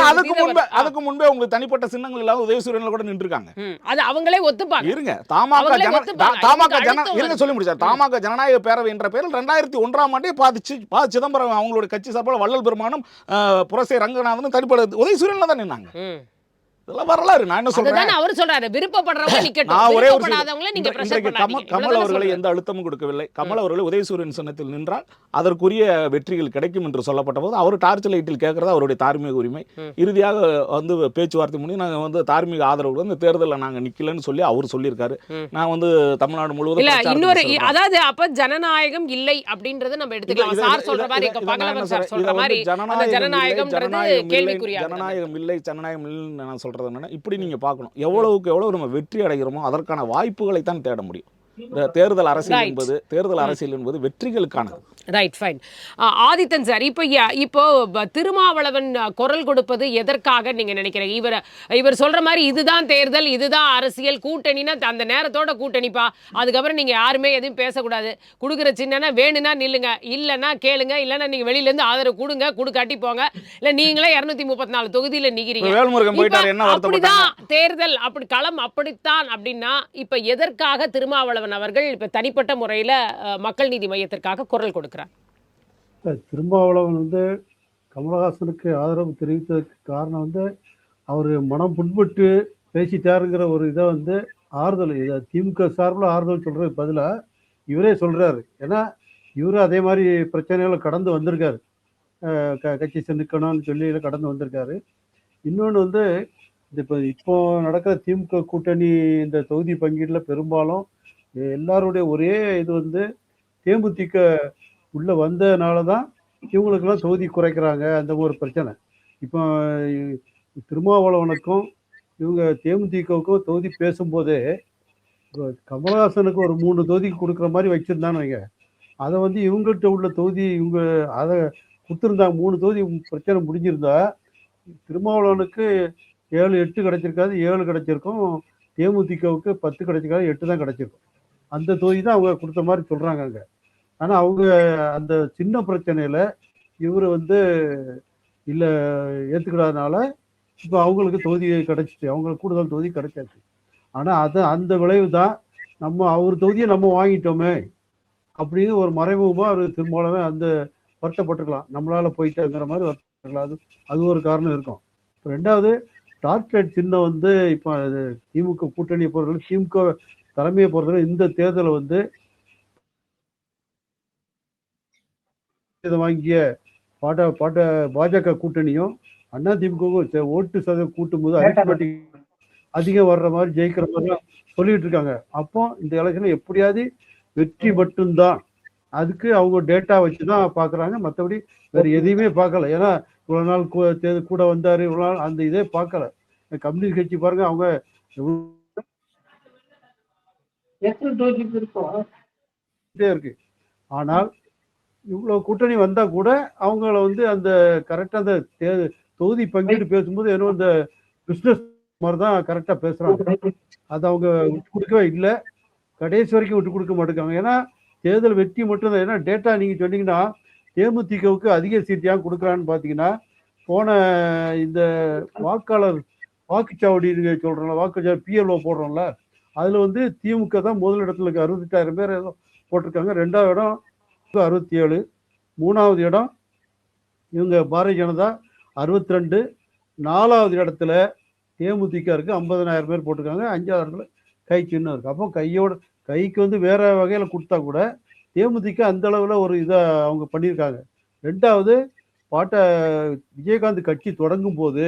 அதுக்கு முன்பே உங்களுக்கு தனிப்பட்ட சின்னங்கள் இல்லாத உதயசூரியன்ல கூட நின்றுருக்காங்க. அது அவங்களே ஒத்துப்பாங்க. இருங்க, தமாக ஜனநாயக பேரவை என்ற பெயரில் 2001ஆம் ஆண்டே ப. சிதம்பரம் அவங்களுடைய கட்சி சார்பில் வள்ளல் பெருமானும் புரசை ரங்கநாதனும் தனிப்பட்ட உதயசூரியன்ல தான் நின்னாங்க. இதெல்லாம் வரலாறு. நான் என்ன சொல்றேன், அதுதானே அவர் சொல்றாரு, விருப்பப்படுறவங்க நிக்கட்டும், நான் ஒரே ஒரு விருப்பப்படாதவங்கள நீங்க பிரஷர் இன்றைக்கு பண்ணாதீங்க. கமல் இவ்வளவுதானே அவர்களை சொல்றாரு. எந்த அழுத்தமும் கொடுக்கவில்லை. கமல் அவர்கள் உதயசூரியன் சின்னத்தில் நின்றால் அதற்குரிய வெற்றிகள் கிடைக்கும் என்று சொல்லப்பட்ட போது அவர் டார்ச் லைட்டில் கேட்கறது அவருடைய தார்மீக உரிமை. இறுதியாக வந்து பேச்சுவார்த்தை முடியும் நாங்கள் வந்து தார்மீக ஆதரவு இந்த தேர்தலில் நாங்கள் நிக்கலன்னு சொல்லி அவர் சொல்லியிருக்காரு. நான் வந்து தமிழ்நாடு முழுவதும் இல்ல பிரச்சாரத்துக்கு இன்னொரு செல்றேன். அதாவது அப்ப ஜனநாயகம் இல்லை அப்படின்றத நம்ம எடுத்துக்கலாம். சார் சொல்ற மாதிரி பகலவன் சார் சொல்ற மாதிரி அந்த ஜனநாயகம்ன்றது கேள்விக்குறியா ஜனநாயகம் இல்லை இல்லைன்னு நான் சொல்றது என்னன்னா, இப்படி நீங்க பார்க்கணும். எவ்வளவுக்கு எவ்வளவு நம்ம வெற்றி அடைகிறோமோ அதற்கான வாய்ப்புகளை தான் தேட முடியும். தேர்தல் அரசியல் என்பது வெற்றிகளுக்கானது. Right, fine. ஆதித்தன் சார், இப்போ திருமாவளவன் குரல் கொடுப்பது எதற்காக நீங்க நினைக்கிறீங்க? இவர் சொல்ற மாதிரி இதுதான் தேர்தல், இதுதான் அரசியல், கூட்டணினா அந்த நேரத்தோட கூட்டணிப்பா, அதுக்கப்புறம் நீங்க யாருமே எதுவும் பேசக்கூடாது, கொடுக்குற சின்னனா வேணும்னா நில்லுங்க, இல்லைன்னா கேளுங்க, இல்லைன்னா நீங்க வெளியில இருந்து ஆதரவு கொடுங்க, கொடுக்காட்டி போங்க, இல்ல நீங்களே 234 தொகுதியில நிக்கிறீங்க, வேல்முருகன் போயிட்டாரு, என்ன அப்படிதான் தேர்தல், அப்படி களம் அப்படித்தான் அப்படின்னா இப்ப எதற்காக திருமாவளவன் அவர்கள் இப்ப தனிப்பட்ட முறையில மக்கள் நீதி மையத்திற்காக குரல் கொடுக்கிறார்? திருமாவளவன் வந்து கமலஹாசனுக்கு ஆதரவு தெரிவித்ததுக்கு காரணம் வந்து அவர் மனம் புண்பட்டு பேசிட்டாருங்கிற ஒரு இதை வந்து ஆறுதல், இதை திமுக சார்பில் ஆறுதல் சொல்றதுக்கு பதிலாக இவரே சொல்றாரு. ஏன்னா இவரும் அதே மாதிரி பிரச்சனைகளை கடந்து வந்திருக்காரு, கட்சி நிற்கணும்னு சொல்லி கடந்து வந்திருக்காரு. இன்னொன்று வந்து இப்போ நடக்கிற திமுக கூட்டணி இந்த தொகுதி பங்கீட்டில் பெரும்பாலும் எல்லாருடைய ஒரே இது வந்து தேமுதிக உள்ள வந்ததுனால தான் இவங்களுக்கெல்லாம் தொகுதி குறைக்கிறாங்க, அந்த ஒரு பிரச்சனை. இப்போ திருமாவளவனுக்கும் இவங்க தேமுதிகவுக்கும் தொகுதி பேசும்போதே கமலஹாசனுக்கு ஒரு 3 தொகுதி கொடுக்குற மாதிரி வச்சிருந்தான்னு வைங்க, அதை வந்து இவங்கள்ட்ட உள்ள தொகுதி இவங்க அதை கொடுத்துருந்தாங்க, 3 தொகுதி பிரச்சனை முடிஞ்சிருந்தா திருமாவளவனுக்கு 7-8 கிடைச்சிருக்காது, 7 கிடைச்சிருக்கும், தேமுதிகவுக்கு 10 கிடைச்சிருக்காது, 8 தான் கிடைச்சிருக்கும். அந்த தொகுதி தான் அவங்க கொடுத்த மாதிரி சொல்றாங்க அங்க. ஆனா அவங்க அந்த சின்ன பிரச்சனையில இவர் வந்து இல்லை ஏற்றுக்கிடாதனால இப்போ அவங்களுக்கு தொகுதி கிடைச்சிச்சு, அவங்களுக்கு கூடுதல் தொகுதி கிடைச்சாச்சு. ஆனால் அந்த விளைவு தான் நம்ம அவர் தொகுதியை நம்ம வாங்கிட்டோமே அப்படின்னு ஒரு மறைமுகமாக அவர் திருமாவளவன் அந்த வருத்தப்பட்டுக்கலாம், நம்மளால போயிட்டாங்கிற மாதிரி வருத்தப்பட்டுக்கலாம். அது ஒரு காரணம் இருக்கும். ரெண்டாவது டார்ச் லைட் சின்னம் வந்து இப்போ திமுக கூட்டணியை பொறுத்தவரை, திமுக தலைமையை பொறுத்தவரை இந்த தேர்தலை வந்து வாங்கிய பாஜக கூட்டணியும் அதிமுக ஓட்டு சதவீதம் கூட்டும் போது அதிகம் வர்ற மாதிரி ஜெயிக்கிற மாதிரி சொல்லிட்டு இருக்காங்க. அப்போ இந்த எலெக்ஷன்ல எப்படியாவது வெற்றி மட்டும்தான், அதுக்கு அவங்க டேட்டா வச்சுதான் பாக்குறாங்க, மற்றபடி வேற எதையுமே பார்க்கல. ஏன்னா இவ்வளவு நாள் கூட வந்தாரு, இவ்வளவு நாள் அந்த இதே பார்க்கல. கம்யூனிஸ்ட் கட்சி பாருங்க, அவங்க இருக்கு. ஆனால் இவ்வளவு கூட்டணி வந்தா கூட அவங்கள வந்து அந்த கரெக்டா அந்த தொகுதி பங்கீடு பேசும்போது ஏதோ அந்த பிசினஸ் மாதிரிதான் கரெக்டா பேசுறாங்க. அது அவங்க விட்டு கொடுக்கவே இல்லை, கடைசி வரைக்கும் விட்டு கொடுக்க மாட்டேங்காங்க. ஏன்னா தேர்தல் வெற்றி மட்டும் தான். ஏன்னா டேட்டா நீங்க சொன்னீங்கன்னா தேமுதிகவுக்கு அதிக சீட் ஏன் கொடுக்குறான்னு பாத்தீங்கன்னா, போன இந்த வாக்குச்சாவடி சொல்றோம்ல, வாக்குச்சாவடி பிஎல்ஓ போடுறோம்ல, அதுல வந்து திமுக தான் முதல் இடத்துல இருக்கு, 68,000 பேர் ஏதோ போட்டிருக்காங்க. 2வது இடம் 67, 3வது இடம் இவங்க பாரதிய ஜனதா 62, 4வது இடத்துல தேமுதிக இருக்கு, 50,000 பேர் போட்டிருக்காங்க. 5வது இடத்துல கை சின்னம் இருக்கு. அப்போ கைக்கு வந்து வேற வகையில கொடுத்தா கூட தேமுதிக அந்த அளவுல ஒரு இதை அவங்க பண்ணியிருக்காங்க. 2வது விஜயகாந்த் கட்சி தொடங்கும் போது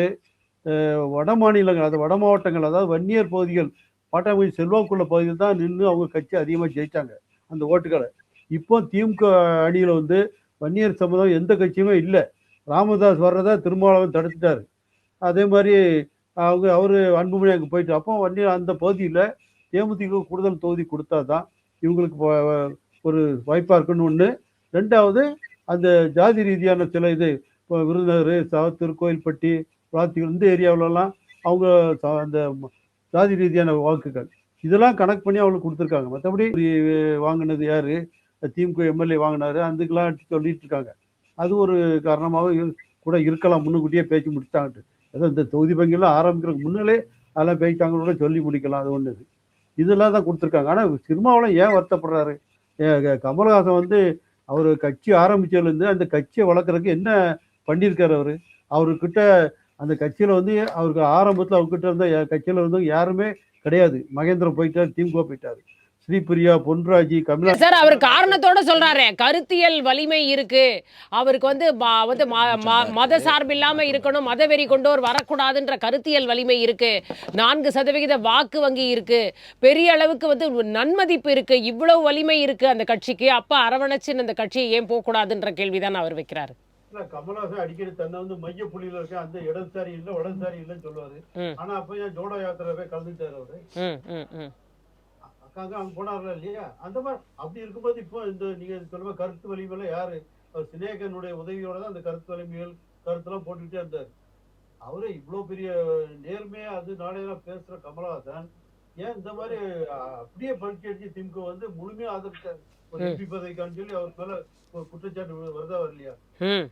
வட மாநிலங்கள், அது வட மாவட்டங்கள், அதாவது வன்னியர் பகுதிகள், பாட்டாளி செல்வாக்குள்ள பகுதியில் தான் நின்று அவங்க கட்சி அதிகமாக ஜெயிச்சாங்க அந்த ஓட்டுகளை. இப்போ திமுக அணியில வந்து வன்னியர் சமுதாயம் எந்த கட்சியுமே இல்லை, ராமதாஸ் வர்றதா திருமாவளவன் தடுத்துட்டாரு. அதே மாதிரி அவரு அன்புமணி அங்கே போயிட்டு, அப்போ வன்னியர் அந்த பகுதியில் தேமுதிக கூடுதல் தொகுதி கொடுத்தா தான் இவங்களுக்கு ஒரு வாய்ப்பா இருக்குன்னு ஒன்று. 2வது அந்த ஜாதி ரீதியான சில இது, இப்போ விருதுநகர், திருக்கோயில்பட்டி, பிளாத்திகள் இந்த ஏரியாவிலலாம் அவங்க அந்த ஜாதி ரீதியான வாக்குகள் இதெல்லாம் கணக்கு பண்ணி அவங்களுக்கு கொடுத்துருக்காங்க. மற்றபடி வாங்கினது யாரு, திமுக எம்எல்ஏ வாங்கினாரு, அதுக்கெல்லாம் சொல்லிட்டு இருக்காங்க. அது ஒரு காரணமாக கூட இருக்கலாம், முன்னுக்கூட்டியே பேச்சு முடிச்சாங்கட்டு. ஏதோ இந்த தொகுதி பங்கெல்லாம் ஆரம்பிக்கிறதுக்கு முன்னாலே அதெல்லாம் பேசிட்டாங்க கூட சொல்லி முடிக்கலாம், அது ஒன்று. இதெல்லாம் தான் கொடுத்துருக்காங்க. ஆனால் திருமாவளவன் ஏன் வருத்தப்படுறாரு? கமலஹாசன் வந்து அவர் கட்சி ஆரம்பிச்சதுலேருந்து அந்த கட்சியை வளர்க்குறதுக்கு என்ன பண்ணியிருக்காரு? அவர்கிட்ட அந்த கட்சியில வந்து அவருக்கு ஆரம்பத்தில் அவர்கிட்ட இருந்த கட்சியில வந்து யாருமே கிடையாது. மகேந்திரன் போயிட்டாரு, திமுக போயிட்டாரு. ஸ்ரீபிரியா, பொன்ராஜி, கமலா சார் அவர் காரணத்தோட சொல்றாரு கருத்தியல் வலிமை இருக்கு, அவருக்கு வந்து மத சார்பு இல்லாம இருக்கணும், மதவெறி கொண்டோர் வரக்கூடாதுன்ற கருத்தியல் வலிமை இருக்கு, 4% வாக்கு வங்கி இருக்கு, பெரிய அளவுக்கு வந்து நன்மதிப்பு இருக்கு, இவ்வளவு வலிமை இருக்கு அந்த கட்சிக்கு, அப்ப அரவணைச்சு அந்த கட்சியை ஏன் போக கூடாதுன்ற கேள்விதான் அவர் வைக்கிறாரு. கமலஹாசன் அடிக்கடி தன்னை வந்து மைய புள்ளியில இருக்க அந்த இடதுசாரி இல்ல வலதுசாரி இல்லைன்னு சொல்லுவாரு. ஆனா அப்ப ஏன் ஜோடோ யாத்திரை கலந்துட்டாரு அவரு. அங்க போனார்ல இல்லையா? அந்த மாதிரி அப்படி இருக்கும்போது இப்போ இந்த நீங்க சொல்லுவ கருத்து வலிமையில யாரு சினேகனுடைய உதவியோட தான் அந்த கருத்து வலிமைகள் கருத்தெல்லாம் போட்டுக்கிட்டே இருந்தாரு. அவரு இவ்வளவு பெரிய நேர்மையா அது நாளையெல்லாம் பேசுற கமலஹாசன் ஏன் இந்த மாதிரி அப்படியே பறிச்சு அடிச்சு திமுக வந்து முழுமையா ஆதரிச்சாரு ஒரு எம்பி பதவிக்கான்னு சொல்லி அவர் மேல ஒரு குற்றச்சாட்டு வருதா வரலையா?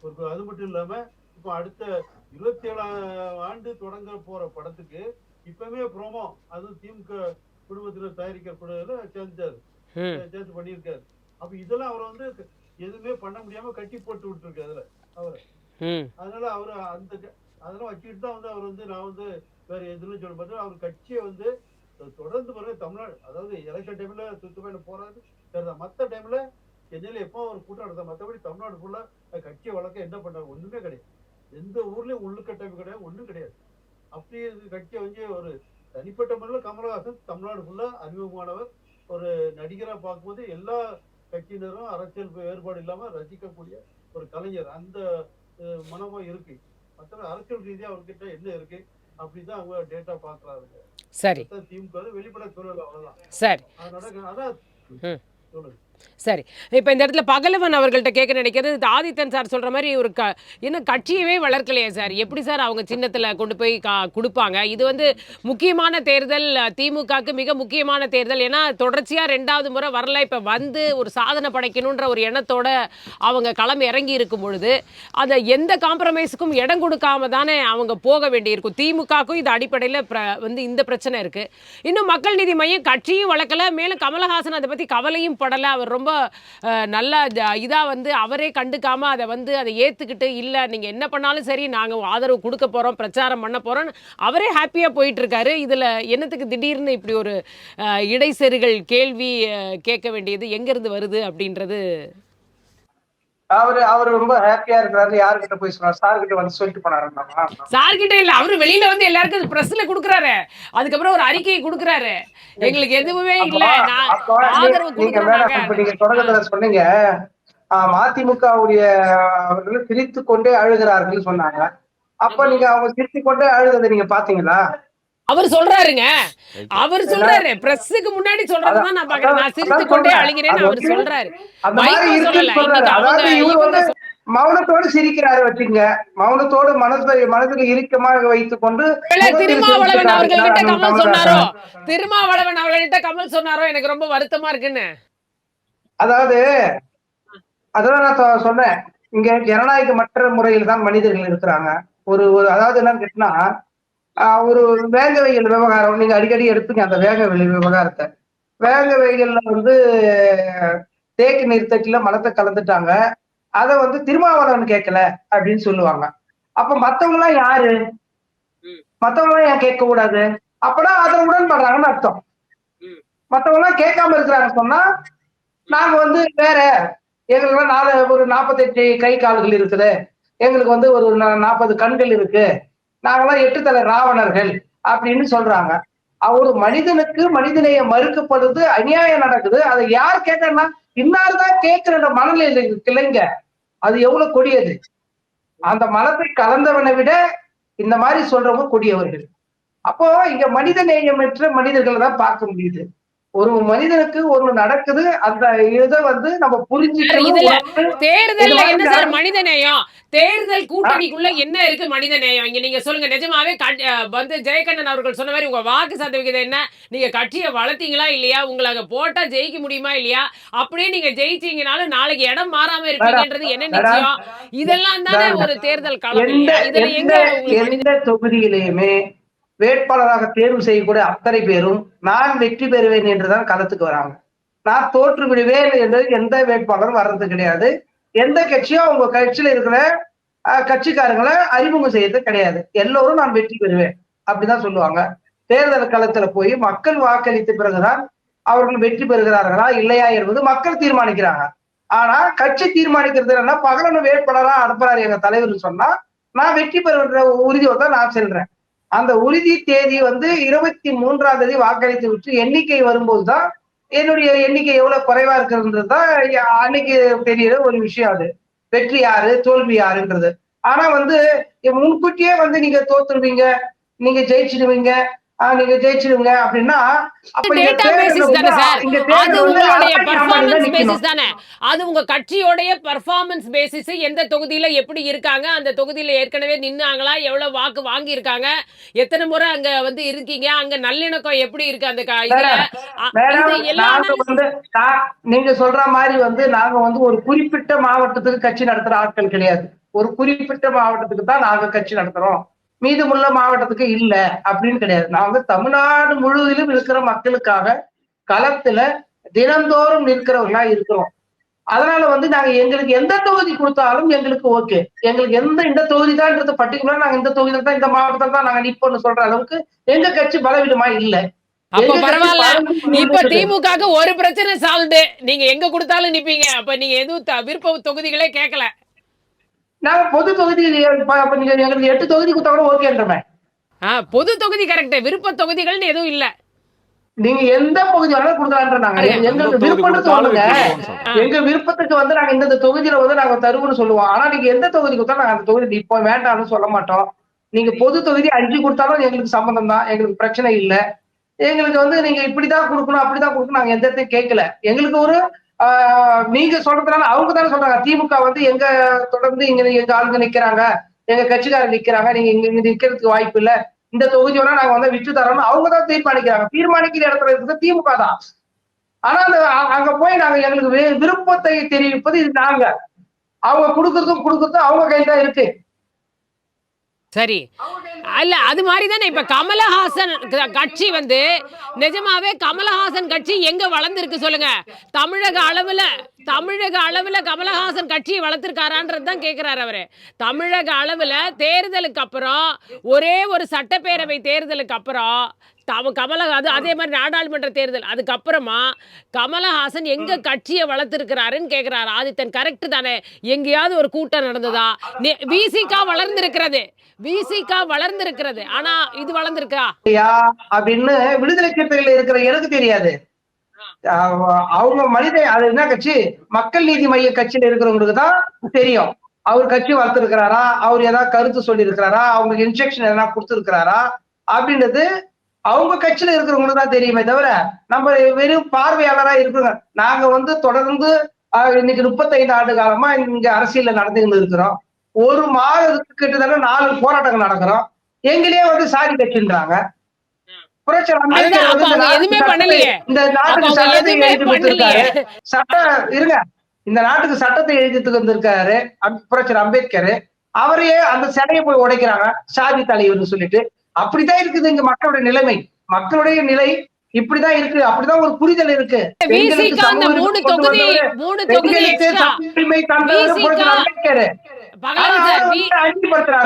ஒரு அது மட்டும் இல்லாம இப்போ அடுத்த 27ஆம் ஆண்டு தொடங்க போற படத்துக்கு இப்பவே ப்ரோமோ அது திமுக குடும்பத்தில் தயாரிக்கப்படுறதுல சேர்ந்து பண்ணியிருக்காரு. அப்ப இதெல்லாம் அவரை வந்து எதுவுமே பண்ண முடியாம கட்டி போட்டு விட்டுருக்கு அதுல அவரை. அதனால அவரு அந்த அதெல்லாம் வச்சுக்கிட்டு தான் வந்து அவர் வந்து நான் வந்து வேற எதுன்னு சொல்ல மாட்டேன். அவர் கட்சியை வந்து தொடர்ந்து பாருங்க தமிழ்நாடு, அதாவது எலெக்ஷன் டைம்ல துத்துப்பாயில போறாரு சரிதான், மற்ற டைம்ல சென்னையில எப்போ அவர் கூட்டம் நடத்த, மற்றபடி தமிழ்நாடு ஃபுல்லா கட்சியை வளர்க்க என்ன பண்றாங்க ஒண்ணுமே கிடையாது. எந்த ஊர்லயும் உள்ளுக்கட்டமைப்பு கிடையாது, ஒண்ணும் கிடையாது. அப்படியே கட்சியை வந்து ஒரு தனிப்பட்ட முறையில் கமலஹாசன் தமிழ்நாடு ஃபுல்லா அறிமுகமானவர். ஒரு நடிகரா பார்க்கும்போது எல்லா கட்சியினரும் அரசியல் வேறுபாடு இல்லாம ரசிக்கக்கூடிய ஒரு கலைஞர். அந்த மனமும் இருக்கு. மற்ற அரசியல் ரீதியா அவர்கிட்ட என்ன இருக்கு அப்படிதான் அவங்க டேட்டா பாக்குறாங்க. சரி, திமுக வெளிப்பட சொல்லல, அவ்வளவுதான். சரி, அதனால அதான் சொல்லுங்க. சரி, இப்போ இந்த இடத்துல பகலவன் அவர்கள்ட்ட கேட்க நினைக்கிறது, ஆதித்தன் சார் சொல்ற மாதிரி ஒரு இன்னும் கட்சியவே வளர்க்கலையே சார், எப்படி சார் அவங்க சின்னத்தில் கொண்டு போய் கொடுப்பாங்க? இது வந்து முக்கியமான தேர்தல், திமுகவுக்கு மிக முக்கியமான தேர்தல். ஏன்னா தொடர்ச்சியாக 2வது முறை வரல, இப்போ வந்து ஒரு சாதனை படைக்கணுன்ற ஒரு எண்ணத்தோட அவங்க களம் இறங்கி இருக்கும் பொழுது அதை எந்த காம்ப்ரமைஸுக்கும் இடம் கொடுக்காம தானே அவங்க போக வேண்டியிருக்கும். திமுகவுக்கும் இது அடிப்படையில் வந்து இந்த பிரச்சனை இருக்கு. இன்னும் மக்கள் நீதி மையம் கட்சியும் வளர்க்கல, மேலும் கமலஹாசன் அதை பற்றி கவலையும் படலை. அவர் ரொம்ப நல்லா இதாக வந்து அவரே கண்டுக்காம அதை ஏற்றுக்கிட்டு இல்லை நீங்கள் என்ன பண்ணாலும் சரி நாங்கள் ஆதரவு கொடுக்க போகிறோம், பிரச்சாரம் பண்ண போகிறோம், அவரே ஹாப்பியாக போயிட்டு இருக்காரு. இதில் என்னத்துக்கு திடீர்னு இப்படி ஒரு இடைசெருகள் கேள்வி கேட்க வேண்டியது எங்கேருந்து வருது அப்படின்றது? அவரு ரொம்ப ஹாப்பியா இருக்கிறாரு. யாருக்கிட்ட போய் சொன்னார்? சார் கிட்ட வந்து சொல்லிட்டு போனாரு. சார் கிட்ட இல்ல, அவரு வெளியில வந்து எல்லாருக்கும் பிரஸ்ல குடுக்குறாரு, அதுக்கப்புறம் ஒரு அறிக்கையை குடுக்குறாரு, எங்களுக்கு எதுவுமே இல்ல ஆதரவு கொடுக்கறோம். நீங்க தொடக்கத்துல சொன்னீங்க மதிமுகவுடைய அவர்கள் சிரித்து கொண்டே அழுகிறார்கள் சொன்னாங்க. அப்ப நீங்க அவங்க சிரித்து கொண்டே அழுகிறத நீங்க பாத்தீங்களா? அவர் சொல்றாருங்க, அவர் சொல்றாரு, பிரஸ்ஸுக்கு முன்னாடி சொல்றதுதான் நான் பாக்குறேன். நான் சிரித்து கொண்டே அழுகிறேன்னு அவர் சொல்றாரு. மௌனத்தோடு சிரிக்கிறாரு வச்சுங்க, மௌனத்தோடு மனதில் இறுக்கமாக வைத்துக் கொண்டு திருமாவளவன் அவர்கள்கிட்ட கமல் சொன்னாரோ, திருமாவளவன் அவர்கள்கிட்ட கமல் சொன்னாரோ எனக்கு ரொம்ப வருத்தமா இருக்குன்னு. அதாவது அதான் நான் சொன்னேன், இங்க ஜனநாயகமற்ற முறையில் தான் மனிதர்கள் இருக்கிறாங்க. ஒரு அதாவது என்னன்னு கேட்டா ஒரு வேக வயல் விவகாரம் நீங்க அடிக்கடி எடுப்பீங்க. அந்த வேக வயல் விவகாரத்தை, வேக வயல்ல வந்து தேக்கு நிறுத்தத்துல மலத்தை கலந்துட்டாங்க, அதை வந்து திருமாவளவன் கேட்கல அப்படின்னு சொல்லுவாங்க. அப்ப மத்தவங்க எல்லாம் யாரு? மத்தவங்க எல்லாம் ஏன் கேட்க கூடாது? அப்பதான் அதை உடன்படுறாங்கன்னு அர்த்தம். மத்தவங்க எல்லாம் கேட்காம இருக்கிறாங்க சொன்னா நாங்க வந்து வேற, எங்களுக்கு ஒரு 48 கை கால்கள் இருக்குது, எங்களுக்கு வந்து ஒரு 40 கண்கள் இருக்கு, நாங்கெல்லாம் 8 தலை ராவணர்கள் அப்படின்னு சொல்றாங்க. ஒரு மனிதனுக்கு மனிதனைய மறுக்கப்படுது, அநியாயம் நடக்குது. அதை யார் கேட்கறா? இன்னார்தான் கேட்கிற மனநிலை இல்லைங்க. அது எவ்வளவு கொடியது! அந்த மனத்தை கலந்தவனை விட இந்த மாதிரி சொல்றவங்க கொடியவர்கள். அப்போ இங்க மனித நேயமற்ற மனிதர்களை தான் பார்க்க முடியுது. ஒரு மனிதனுக்கு ஒண்ணு நடக்குது, அந்த இதை வந்து நம்ம புரிஞ்சுக்கணும். தேர்தல்ல என்ன சார் மனித நேயம்? தேர்தல் கூட்டணிக்குள்ள என்ன இருக்கு மனித நேயம்? இங்க நீங்க சொல்லுங்க. நிஜமாவே வந்து ஜெயகண்ணன் அவர்கள் சொன்ன மாதிரி உங்க வாக்கு சதவிகிதம் என்ன? நீங்க கட்சியை வளர்த்தீங்களா இல்லையா? உங்களை அங்க போட்டா ஜெயிக்க முடியுமா இல்லையா? அப்படியே நீங்க ஜெயிச்சீங்கனாலும் நாளைக்கு இடம் மாறாம இருப்பீங்கன்றது என்ன நிச்சயம்? இதெல்லாம் தானே ஒரு தேர்தல் களம். இதுல எந்த தொகுதியிலையுமே வேட்பாளராக தேர்வு செய்யக்கூடிய அத்தனை பேரும் நான் வெற்றி பெறுவேன் என்றுதான் களத்துக்கு வராங்க. நான் தோற்று விடுவேன் என்று எந்த வேட்பாளரும் வர்றது கிடையாது. எந்த கட்சியும் அவங்க கட்சியில இருக்கிற கட்சிக்காரங்களை அறிமுகம் செய்யறது கிடையாது. எல்லோரும் நான் வெற்றி பெறுவேன் அப்படிதான் சொல்லுவாங்க. தேர்தல் களத்துல போய் மக்கள் வாக்களித்த பிறகுதான் அவர்கள் வெற்றி பெறுகிறார்களா இல்லையா என்பது மக்கள் தீர்மானிக்கிறாங்க. ஆனா கட்சி தீர்மானிக்கிறது என்ன, பகலன்னு வேட்பாளரா அனுப்புறாரு எங்க தலைவர் சொன்னா நான் வெற்றி பெறுகிற உறுதியோட தான் நான் செல்றேன். அந்த உறுதி தேதி 23ஆம் தேதி வாக்களித்து விட்டு எண்ணிக்கை வரும்போதுதான் என்னுடைய எண்ணிக்கை எவ்வளவு குறைவா இருக்கிறது தான் அன்னைக்கு தெரியற ஒரு விஷயம். அது வெற்றி யாரு தோல்வி யாருன்றது. ஆனா முன்கூட்டியே நீங்க தோத்துருவீங்க, நீங்க ஜெயிச்சிடுவீங்க, நீங்க ஜெயிச்சிடுவீங்க அப்படின்னா அப்ப டேட்டா பேசிஸ் தானே சார், இங்க அது தேர்தல் உங்களுடைய அரசியல் பெர்ஃபார்மன்ஸ் நிக்கணும். பேசிஸ் தானே, அது உங்க கட்சியோடைய பெர்ஃபார்மன்ஸ் பேசிஸ். எந்த தொகுதியில எப்படி இருக்காங்க, அந்த தொகுதியில ஏற்கனவே நின்னாங்களா, எவ்வளவு வாக்கு வாங்கி இருக்காங்க, எத்தனை முறை அங்க இருக்கீங்க, அங்க நல்லிணக்கம் எப்படி இருக்கு அந்த இதுல மேடம், நீங்க சொல்ற மாதிரி நாங்க ஒரு குறிப்பிட்ட மாவட்டத்துக்கு கட்சி நடத்துற ஆட்கள் கிடையாது. ஒரு குறிப்பிட்ட மாவட்டத்துக்கு தான் நாங்க கட்சி நடத்துறோம், மீதமுள்ள மாவட்டத்துக்கு இல்ல அப்படின்னு கிடையாது. நாங்க தமிழ்நாடு முழுவதிலும் இருக்கிற மக்களுக்காக களத்துல தினந்தோறும் நிற்கிறவங்களா இருக்கிறோம். அதனால நாங்க எங்களுக்கு எந்த தொகுதி கொடுத்தாலும் எங்களுக்கு ஓகே. எங்களுக்கு இந்த தொகுதி தான் பர்டிகுலரா நாங்க இந்த தொகுதியில தான் இந்த மாவட்டத்தில் தான் நாங்க நிற்போம்னு சொல்ற அளவுக்கு எங்க கட்சி பலவீனமா இல்ல. அப்ப பரவாயில்ல. இப்ப திமுக ஒரு பிரச்சனை சால்வ்டு, நீங்க எங்க கொடுத்தாலும் நிப்பீங்க. அப்ப நீங்க எதுவும் விருப்ப தொகுதிகளே கேட்கல. நாங்க பொது தொகுதி எங்களுக்கு 8 தொகுதி கொடுத்தா கூட ஓகேன்றமே. பொது தொகுதி கரெக்ட், விருப்ப தொகுதிகள்னு எதுவும் இல்ல. நீங்க எந்த பகுதி வேணாலும் கொடுக்கலான்றாங்க. எங்களுக்கு விருப்பம் சொல்லுங்க. எங்க விருப்பத்துக்கு நாங்க இந்த தொகுதியில நாங்க தருவோம்னு சொல்லுவோம். ஆனா நீங்க எந்த தொகுதி கொடுத்தா நாங்க அந்த தொகுதி இப்போ வேண்டாம்னு சொல்ல மாட்டோம். நீங்க பொது தொகுதி 5 கொடுத்தாலும் எங்களுக்கு சம்பந்தம் தான், எங்களுக்கு பிரச்சனை இல்ல. எங்களுக்கு நீங்க இப்படிதான் கொடுக்கணும் அப்படிதான் கொடுக்கணும் நாங்க எந்த இடத்தையும் கேட்கல. எங்களுக்கு ஒரு நீங்க சொல்றதுனால அவங்க தானே சொல்றாங்க திமுக எங்க தொடர்ந்து எங்க ஆளுங்க நிக்கிறாங்க, எங்க கட்சிக்காரர் நிக்கிறாங்க, நீங்க இங்க நிக்கிறதுக்கு வாய்ப்பு இல்ல, இந்த தொகுதி வேணா நாங்க விட்டு தரோம்னு அவங்க தான் தீர்மானிக்கிறாங்க. தீர்மானிக்கிற இடத்துல இருக்கிறது திமுக தான். ஆனா அங்க போய் நாங்க எங்களுக்கு விருப்பத்தை தெரிவிப்பது இது நாங்க. அவங்க கொடுக்கறதும் அவங்க கையில் தான் இருக்கு. சரி, அல்ல அது மாதிரி தானே இப்ப கமலஹாசன் கட்சி நிஜமாவே கமலஹாசன் கட்சி எங்க வளர்ந்துருக்கு சொல்லுங்க. தமிழக அளவுல கமலஹாசன் கட்சியை வளர்த்திருக்காரான்றது தான் கேட்கிறாரு அவரு. தமிழக அளவுல தேர்தலுக்கு அப்புறம் ஒரே ஒரு சட்டப்பேரவை தேர்தலுக்கு அப்புறம் அதே மாதிரி நாடாளுமன்ற தேர்தல் அதுக்கப்புறமா கமலஹாசன் எங்க கட்சியை வளர்த்திருக்கிறாருன்னு கேட்கிறாரு. ஆதித்தன் கரெக்ட் தானே? எங்கேயாவது ஒரு கூட்டம் நடந்ததா? விசிகா வளர்ந்திருக்கிறது, ஆனா இது வளர்ந்திருக்கா அப்படின்னு விடுதலை சிறுத்தைகள் இருக்கிற எனக்கு தெரியாது. அவங்க அது என்ன கட்சி, மக்கள் நீதி மைய கட்சியில இருக்கிறவங்களுக்கு தான் தெரியும். அவர் கட்சி வளர்த்திருக்கிறாரா, அவர் ஏதாவது கருத்து சொல்லி இருக்கிறாரா, அவங்களுக்கு இன்ஸ்ட்ரக்ஷன் எதனா கொடுத்திருக்கிறாரா அப்படின்றது அவங்க கட்சியில இருக்கிறவங்களுக்கு தான் தெரியுமே தவிர நம்ம வெறும் பார்வையாளரா இருக்கிறோம். நாங்க தொடர்ந்து இன்னைக்கு 35 ஆண்டு காலமா இங்க அரசியல்ல நடந்துகிட்டு இருக்கிறோம். ஒரு மாதத்துக்கு கிட்டத்தட்ட 4 போராட்டங்கள் நடக்கிறோம். எங்களையே சாதி கட்சின்றாங்க. புரட்சி இந்த நாட்டுக்கு சட்டத்தை எழுதி கொடுத்திருக்காரு. இந்த நாட்டுக்கு சட்டத்தை எழுதி வந்திருக்காரு புரட்சி அம்பேத்கர். அவரையே அந்த சிலையை போய் உடைக்கிறாங்க சாதி தலைவர்னு சொல்லிட்டு. அப்படித்தான் இருக்குது இங்க மக்களுடைய நிலைமை. மக்களுடைய நிலை இப்படிதான் இருக்கு. அப்படிதான் ஒரு புரிதல் இருக்கு.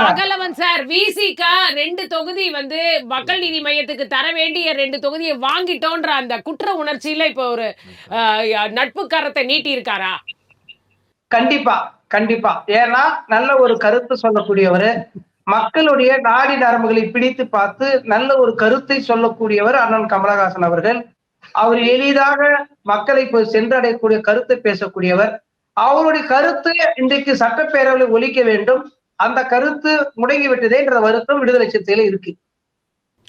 பகலவன் சார், விசிகா 2 தொகுதி மக்கள் நீதி மையத்துக்கு தர வேண்டிய 2 தொகுதியை வாங்கிட்டோன்ற அந்த குற்ற உணர்ச்சியில இப்ப ஒரு நட்பு கரத்தை நீட்டி இருக்காரா? கண்டிப்பா. ஏன்னா நல்ல ஒரு கருத்து சொல்லக்கூடியவர், மக்களுடைய நாடி நரம்புகளை பிடித்து பார்த்து நல்ல ஒரு கருத்தை சொல்லக்கூடியவர் அண்ணன் கமலஹாசன் அவர்கள். அவர் எளிதாக மக்களை போய் சென்றடையக்கூடிய கருத்தை பேசக்கூடியவர். அவருடைய கருத்து இன்றைக்கு சட்டப்பேரவையில் ஒலிக்க வேண்டும். அந்த கருத்து முடங்கி என்ற வருத்தம் விடுதலை சிறுத்தையில இருக்கு.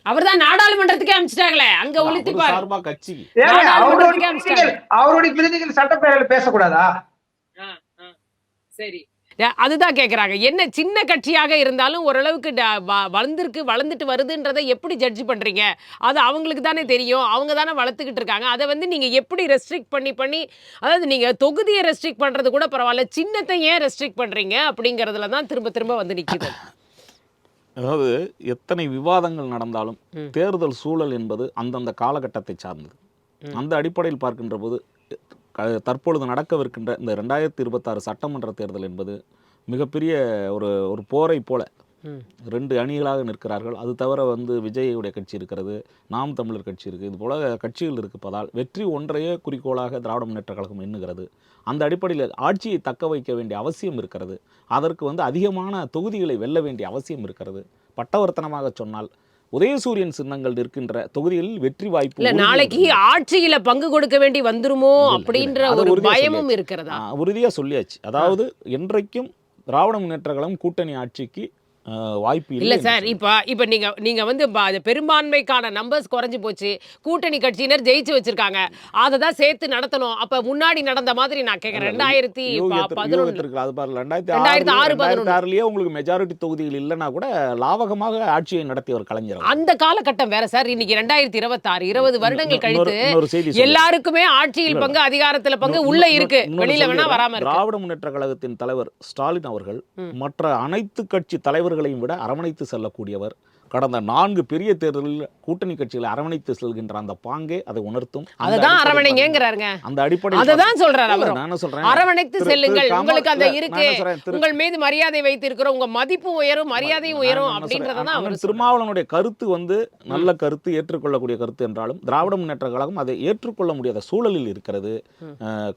அவர்தான் நாடாளுமன்றத்துக்கே அமைச்சிட்டாங்களே, அங்க ஒலித்துப்பார். அவருடைய பிரதிகள் சட்டப்பேரவையில் பேசக்கூடாதா? சரி, அதுதான் கேட்குறாங்க. என்ன சின்ன கட்சியாக இருந்தாலும் ஓரளவுக்கு வளர்ந்துட்டு வருதுன்றதை எப்படி ஜட்ஜ் பண்ணுறீங்க? அது அவங்களுக்கு தானே தெரியும், அவங்க தானே வளர்த்துக்கிட்டு இருக்காங்க. அதை நீங்கள் எப்படி ரெஸ்ட்ரிக்ட் பண்ணி அதாவது நீங்கள் தொகுதியை ரெஸ்ட்ரிக்ட் பண்ணுறது கூட பரவாயில்ல, சின்னத்தை ஏன் ரெஸ்ட்ரிக்ட் பண்ணுறீங்க அப்படிங்கிறதுல தான் திரும்ப நிற்கிது. அதாவது எத்தனை விவாதங்கள் நடந்தாலும் தேர்தல் சூழல் என்பது அந்தந்த காலகட்டத்தை சார்ந்தது. அந்த அடிப்படையில் பார்க்கின்ற போது தற்பொழுது நடக்கவிருக்கின்ற இந்த 2026 சட்டமன்ற தேர்தல் என்பது மிகப்பெரிய ஒரு ஒரு போரை போல ம். 2 அணிகளாக நிற்கிறார்கள். அது தவிர விஜயுடைய கட்சி இருக்கிறது, நாம் தமிழர் கட்சி இருக்குது. இது போல கட்சிகள் இருப்பதால் வெற்றி ஒன்றையே குறிக்கோளாக திராவிட முன்னேற்ற கழகம் எண்ணுகிறது. அந்த அடிப்படையில் ஆட்சியை தக்க வைக்க வேண்டிய அவசியம் இருக்கிறது. அதற்கு அதிகமான தொகுதிகளை வெல்ல வேண்டிய அவசியம் இருக்கிறது. பட்டவர்த்தனமாக சொன்னால் உதயசூரியன் சின்னங்கள் இருக்கின்ற தொகுதிகளில் வெற்றி வாய்ப்பு இல்ல நாளைக்கு ஆட்சியில பங்கு கொடுக்க வேண்டி வந்துருமோ அப்படின்ற அதை ஒரு உறுதியா பயமும் இருக்கிறதா? உறுதியா சொல்லியாச்சு. அதாவது என்றைக்கும் திராவிட முன்னேற்ற கழகம் கூட்டணி ஆட்சிக்கு வாய்ப்பு இல்ல சார். இப்ப நீங்க பெரும்பான்மைக்கான நம்பர்ஸ் குறைஞ்சு போச்சு, கூட்டணி கட்சியினர் ஜெயிச்சு வச்சிருக்காங்க, அதை தான் சேர்த்து நடத்தணும். அப்ப முன்னாடி நடந்த மாதிரி நான் கேட்கிறேன். 2006 உங்களுக்கு மெஜாரிட்டி தொகுதிகள் இல்லைன்னா கூட லாவகமாக ஆட்சியை நடத்தியவர் கலைஞர். அந்த காலகட்டம் வேற சார். இன்னைக்கு 2026 20 வருடங்கள் கழித்து எல்லாருக்குமே ஆட்சியில் பங்கு, அதிகாரத்துல பங்கு உள்ள இருக்கு, வெளியில வேணா வராம இருக்கு. திராவிட முன்னேற்ற கழகத்தின் தலைவர் ஸ்டாலின் அவர்கள் மற்ற அனைத்து கட்சி தலைவர்களையும் விட அரவணைத்து செல்லக்கூடியவர். கடந்த 4 பெரிய தேர்தலில் கூட்டணி கட்சிகளை அரவணைத்து செல்கின்ற அந்த பாங்கே அதை உணர்த்தும். அததான் அரவணைங்கிறாருங்க. அந்த அடிப்படையில் அததான் சொல்றாரு அவர். நான் சொல்றேன், அரவணைத்து செல்லுங்கள், உங்களுக்கு அந்த இருக்கு, உங்கள் மீது மரியாதை வைத்திருக்கிறோம், உங்க மதிப்பு உயரும், மரியாதையும் உயரும் அப்படின்றதான் அவர். திருமாவளவனுடைய கருத்து நல்ல கருத்து, ஏற்றுக்கொள்ளக்கூடிய கருத்து என்றாலும் திராவிட முன்னேற்ற கழகம் அதை ஏற்றுக்கொள்ள முடியாத சூழலில் இருக்கிறது.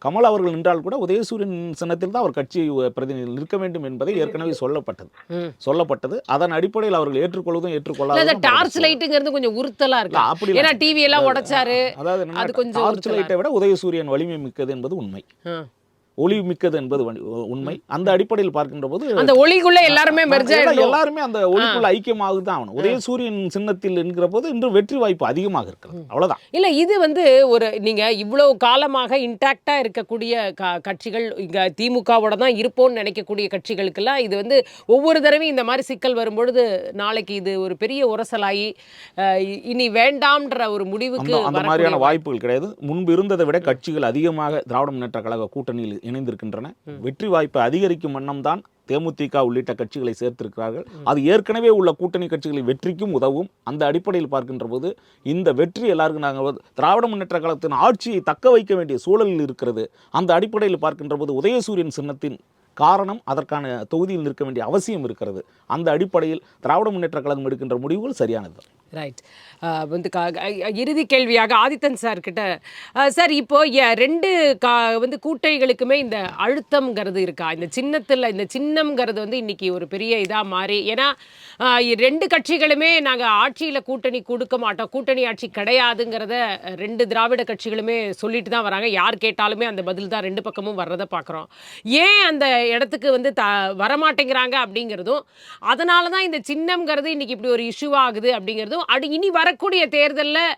கமல் அவர்கள் நின்றால் கூட உதயசூரியன் சின்னத்தில் தான் அவர் கட்சி பிரதிநிதிகள் நிற்க வேண்டும் என்பதை ஏற்கனவே சொல்லப்பட்டது. அதன் அடிப்படையில் அவர்கள் ஏற்றுக்கொள்வதும் டார்ச் லைட்ங்கிறது கொஞ்சம் உறுத்தலா இருக்கு. ஏன்னா டிவி எல்லாம் உடைச்சாரு. அதாவது டார்ச் லைட்டை விட உதயசூரியன் வலிமை மிக்கது என்பது உண்மை, ஒளி மிக்கது என்பது உண்மை. அந்த அடிப்படையில் பார்க்கின்ற போது அந்த ஒளிக்குள்ள எல்லாருமே எல்லாருமே அந்த ஒளிக்குள்ள ஐக்கியமாக தான் ஆகணும். உதயசூரியன் சின்னத்தில் என்கிற போது இன்று வெற்றி வாய்ப்பு அதிகமாக இருக்கிறது. அவ்வளவுதான். இல்ல இது ஒரு நீங்க இவ்வளவு காலமாக இன்டாக்டா இருக்கக்கூடிய கட்சிகள், இங்க திமுகவோட தான் இருப்போம்னு நினைக்கக்கூடிய கட்சிகளுக்கெல்லாம் இது ஒவ்வொரு தடவையும் இந்த மாதிரி சிக்கல் வரும்பொழுது நாளைக்கு இது ஒரு பெரிய உரசலாகி இனி வேண்டாம்ன்ற ஒரு முடிவுக்கு அந்த மாதிரியான வாய்ப்புகள் கிடையாது. முன்பு இருந்ததை விட கட்சிகள் அதிகமாக திராவிட முன்னேற்ற கழக கூட்டணியில் இணைந்திருக்கின்றன. வெற்றி வாய்ப்பு அதிகரிக்கும் வண்ணம் தான் தேமுதிக உள்ளிட்ட கட்சிகளை சேர்த்திருக்கிறார்கள். அது ஏற்கனவே உள்ள கூட்டணி கட்சிகளின் வெற்றிக்கும் உதவும். அந்த அடிப்படையில் பார்க்கின்ற போது இந்த வெற்றி எல்லாருக்கும் நாங்கள் திராவிட முன்னேற்ற கழகத்தின் ஆட்சியை தக்க வைக்க வேண்டிய சூழலில் இருக்கிறது. அந்த அடிப்படையில் பார்க்கின்ற போது உதயசூரியன் சின்னத்தின் காரணம் அதற்கான தொகுதியில் நிற்க வேண்டிய அவசியம் இருக்கிறது. அந்த அடிப்படையில் திராவிட முன்னேற்ற கழகம் எடுக்கின்ற முடிவுகள் சரியானது. ரைட். இறுதி கேள்வியாக ஆதித்தன் சார் கிட்ட, சார் இப்போ 2 கூட்டணிகளுக்குமே இந்த அழுத்தம்ங்கிறது இருக்கா? இந்த சின்னம்ங்கிறது இன்னைக்கு ஒரு பெரிய இதாக மாறி, ஏன்னா 2 கட்சிகளுமே நாங்கள் ஆட்சியில் கூட்டணி கொடுக்க மாட்டோம், கூட்டணி ஆட்சி கிடையாதுங்கிறத 2 திராவிட கட்சிகளுமே சொல்லிட்டு தான் வராங்க. யார் கேட்டாலுமே அந்த பதில் தான் 2 பக்கமும் வர்றதை பார்க்குறோம். ஏன் அந்த இடத்துக்கு வரமாட்டேங்கிறாங்க அப்படிங்கிறதும், அதனால தான் இந்த சின்னம்ங்கிறது இன்னைக்கு இப்படி ஒரு இஷ்யூ ஆகுது அப்படிங்கிறதும், இனி வரக்கூடிய தேர்தலில்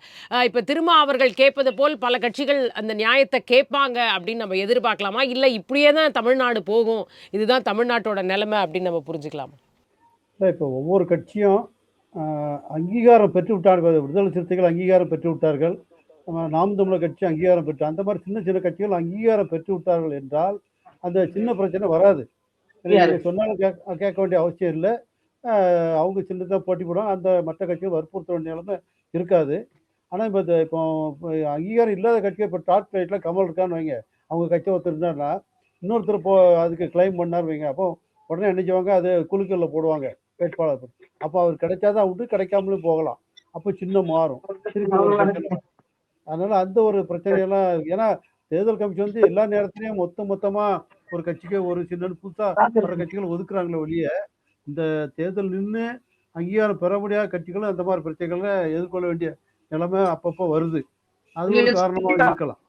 இப்போ திருமா அவர்கள் கேட்பது போல் பல கட்சிகள் அந்த நியாயத்தை கேட்பாங்க அப்படின்னு நம்ம எதிர்பார்க்கலாமா? இல்லை இப்படியே தான் தமிழ்நாடு போகும், இதுதான் தமிழ்நாட்டோட நிலைமை அப்படின்னு நம்ம புரிஞ்சுக்கலாமா? இப்போ ஒவ்வொரு கட்சியும் அங்கீகாரம் பெற்று விட்டார்கள். விடுதலை சிறுத்தைகள் அங்கீகாரம் பெற்று விட்டார்கள், நாம் தமிழர் கட்சி அங்கீகாரம் பெற்று, அந்த மாதிரி சின்ன சின்ன கட்சிகள் அங்கீகாரம் பெற்று விட்டார்கள் என்றால் அந்த சின்ன பிரச்சனை வராது. சொன்னாலும் கேட்க வேண்டிய அவசியம் இல்லை. அவங்க சின்னதாக போட்டி போடுவாங்க, அந்த மற்ற கட்சிகள் வற்புறுத்த வேண்டிய நிலைமை இருக்காது. ஆனால் இப்போ அங்கீகாரம் இல்லாத கட்சியை இப்போ டாப் லைட்டில் கமல் இருக்கான்னு வைங்க, அவங்க கட்சி ஒருத்தர் இருந்தாருன்னா இன்னொருத்தர் அதுக்கு கிளைம் பண்ணார் வைங்க, அப்போ உடனே என்ன செய்வாங்க, அது குழுக்களில் போடுவாங்க வேட்பாளர். அப்போ அவர் கிடைச்சாதான் உண்டு, கிடைக்காமலும் போகலாம். அப்போ சின்னம் மாறும். அதனால அந்த ஒரு பிரச்சனையெல்லாம், ஏன்னா தேர்தல் கமிஷன் எல்லா நேரத்திலையும் மொத்தமாக ஒரு கட்சிக்கு ஒரு சின்ன புதுசாக மற்ற கட்சிகள் ஒதுக்குறாங்களே ஒழிய, இந்த தேர்தல் நின்று அங்கீகாரம் பெற முடியாத கட்சிகளும் அந்த மாதிரி பிரச்சனைகளை எதிர்கொள்ள வேண்டிய நிலைமை அப்பப்போ வருது. அது ஒரு காரணமாக இருக்கலாம்.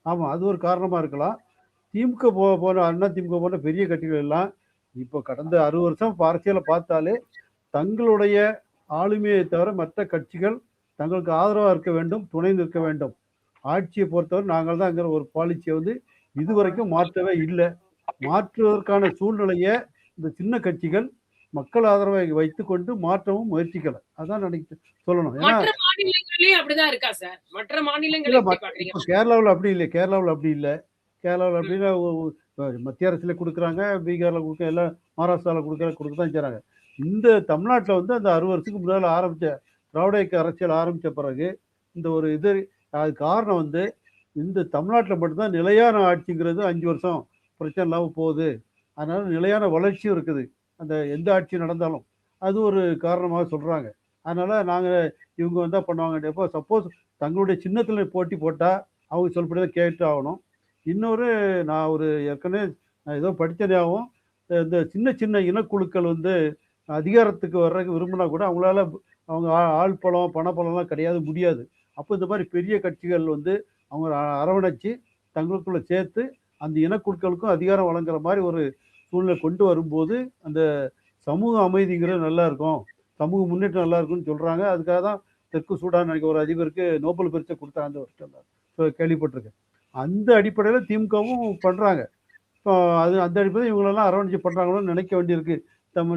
ஆமாம், அது ஒரு காரணமாக இருக்கலாம். திமுக போன அண்ணா திமுக போன்ற பெரிய கட்சிகள் எல்லாம் இப்போ கடந்த 60 வருஷம் அரசியலை பார்த்தாலே தங்களுடைய ஆளுமையை தவிர மற்ற கட்சிகள் தங்களுக்கு ஆதரவாக இருக்க வேண்டும், துணை நிற்க வேண்டும். ஆட்சியை பொறுத்தவரை நாங்கள் தான்ங்கிற ஒரு பாலிசியை இதுவரைக்கும் மாற்றவே இல்லை. மாற்றுவதற்கான சூழ்நிலையை இந்த சின்ன கட்சிகள் மக்கள் ஆதரவை வைத்துக் கொண்டு மாற்றவும் முயற்சிக்கல. அதான் சொல்லணும். கேரளாவில் அப்படி இல்லை. கேரளாவில் அப்படி இல்லை. கேரளாவில் அப்படின்னா மத்திய அரசுல கொடுக்குறாங்க, பீகார்ல கொடுக்க, எல்லாம் மகாராஷ்டிராவில் கொடுக்க தான் செய்றாங்க. இந்த தமிழ்நாட்டில் அந்த 60 வருஷத்துக்கு முன்னால் ஆரம்பிச்ச திராவிட இயக்க அரசியல் ஆரம்பிச்ச பிறகு இந்த ஒரு அது காரணம் இந்த தமிழ்நாட்டில் மட்டும்தான் நிலையான ஆட்சிங்கிறது 5 வருஷம் பிரச்சனை இல்லாமல் போகுது. அதனால நிலையான வளர்ச்சியும் இருக்குது. அந்த எந்த ஆட்சி நடந்தாலும் அது ஒரு காரணமாக சொல்றாங்க. அதனால இவங்க என்ன பண்ணுவாங்க, எப்போ சப்போஸ் தங்களுடைய சின்னத்துல போட்டி போட்டா அவங்க சொல்படி தான் கேட்டு ஆகணும். இன்னொரு ஏற்கனவே நான் ஏதோ படிச்ச ஞாபகம், இந்த சின்ன சின்ன இனக்குழுக்கள் வந்து அதிகாரத்துக்கு வர்றதுக்கு விரும்பினா கூட அவங்களால அவங்க ஆள் பலம், பணபலம்லாம் கிடையாது, முடியாது. அப்போ இந்த மாதிரி பெரிய கட்சிகள் வந்து அவங்க அரவணைச்சு தங்களுக்குள்ள சேர்த்து அந்த இனக்குழுக்களுக்கும் அதிகாரம் வழங்குற மாதிரி ஒரு சூழ்நிலை கொண்டு வரும்போது அந்த சமூக அமைதிங்கிறது நல்லா இருக்கும், சமூக முன்னேற்றம் நல்லா இருக்கும்னு சொல்றாங்க. அதுக்காக தான் தெற்கு சூடான் நினைக்கிற ஒரு அதிபருக்கு நோபல் பரிசை கொடுத்தாங்க அந்த வருஷம் தான். கேள்விப்பட்டிருக்கேன். அந்த அடிப்படையில் திமுகவும் பண்றாங்க. இப்போ அந்த அடிப்படையில் இவங்களெல்லாம் அரவணைச்சு பண்றாங்களோன்னு நினைக்க வேண்டியிருக்கு. நம்ம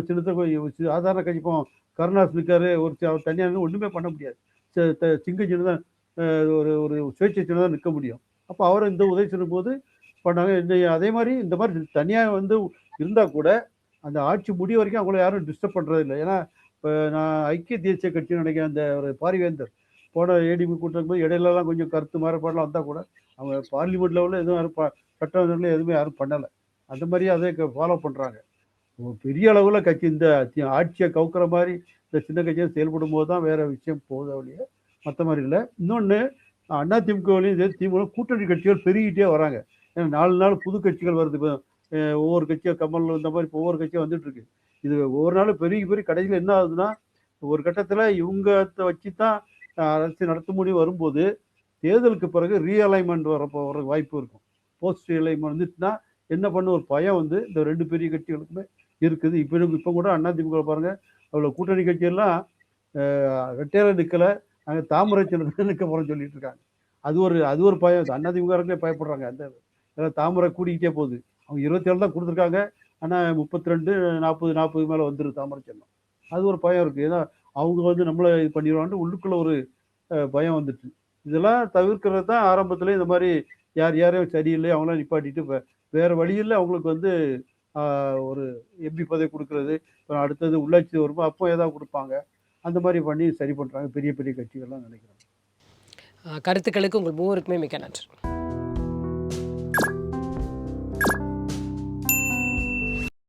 சாதாரண கட்சி இப்போ கருணாஸ் இருக்காரு, அவர் தனியாக ஒன்றுமே பண்ண முடியாது. சிங்க சின்னதான், ஒரு ஒரு சுயேட்சை சின்னதான் நிற்க முடியும். அப்போ அவரை இந்த உதவி செய்யும்போது பண்ணாங்க. அதே மாதிரி இந்த மாதிரி தனியாக வந்து இருந்தால் கூட அந்த ஆட்சி முடிய வரைக்கும் அவங்கள யாரும் டிஸ்டர்ப் பண்ணுறது இல்லை. ஏன்னா இப்போ நான் ஐக்கிய தேசிய கட்சின்னு நினைக்கிறேன், அந்த ஒரு பாரிவேந்தர் போன ஏடிபி கூட்டம் போது இடையிலலாம் கொஞ்சம் கருத்து மாறுபாடெலாம் வந்தால் கூட அவங்க பார்லிமெண்ட் லெவலில் எதுவும் யாரும் சட்டமன்றத்தில் எதுவுமே யாரும் பண்ணலை. அந்த மாதிரியே அதை ஃபாலோ பண்ணுறாங்க. பெரிய அளவில் கட்சி இந்த ஆட்சியை கவுக்கிற மாதிரி இந்த சின்ன கட்சியை செயல்படும் போது தான் வேற விஷயம் போகுது ஒழிய மற்ற மாதிரி இல்லை. இன்னொன்று, அண்ணா திமுகவிலையும் திமுக கூட்டணி கட்சிகள் பெருகிட்டே வராங்க. ஏன்னா நாலு நாள் புது கட்சிகள் வருது. இப்போ ஒவ்வொரு கட்சியாக கமல் இந்த மாதிரி இப்போ ஒவ்வொரு கட்சியாக வந்துட்டு இருக்கு. இது ஒவ்வொரு நாளும் பெருகி கடைசியில் என்ன ஆகுதுன்னா, ஒரு கட்டத்தில் இவங்க வச்சு தான் அரசு நடத்த முடியும் வரும்போது தேர்தலுக்கு பிறகு ரீஅலைன்மெண்ட் வர வாய்ப்பு இருக்கும். போஸ்ட் ரீஅலைன்மெண்ட் வந்துச்சுன்னா என்ன பண்ண ஒரு பயம் வந்து இந்த ரெண்டு பெரிய கட்சிகளுக்குமே இருக்குது. இப்போ கூட அண்ணா திமுக பாருங்க, அவ்வளோ கூட்டணி கட்சியெல்லாம் ரெட்டையில நிற்கலை, நாங்கள் தாமரை சின்னத்தில் நிற்க போகிறோம்னு சொல்லிட்டு இருக்காங்க. அது ஒரு பயம். அண்ணா திமுக பயப்படுறாங்க. அந்த தாமரை கூடிக்கிட்டே போகுது. அவங்க 27 தான் கொடுத்துருக்காங்க, ஆனால் 32, 40 மேலே வந்துடும் தாமரை சின்னம். அது ஒரு பயம் இருக்குது. ஏன்னா அவங்க வந்து நம்மளை இது பண்ணிடுவான்ட்டு உள்ளுக்குள்ள ஒரு பயம் வந்துட்டு. இதெல்லாம் தவிர்க்கிறது தான் ஆரம்பத்தில் இந்த மாதிரி யாரையும் சரியில்லை அவங்களாம் நிப்பாட்டிட்டு வேற வழியில் அவங்களுக்கு வந்து ஒரு எம்பி பதவி கொடுக்கறது, அடுத்தது உள்ளாட்சி வரும்போது அப்போ ஏதாவது கொடுப்பாங்க. அந்த மாதிரி பண்ணி சரி பண்ணுறாங்க பெரிய பெரிய கட்சிகள்லாம் நினைக்கிறாங்க. கருத்துக்களுக்கு உங்கள் மூவருக்குமே மிக்க நன்றி.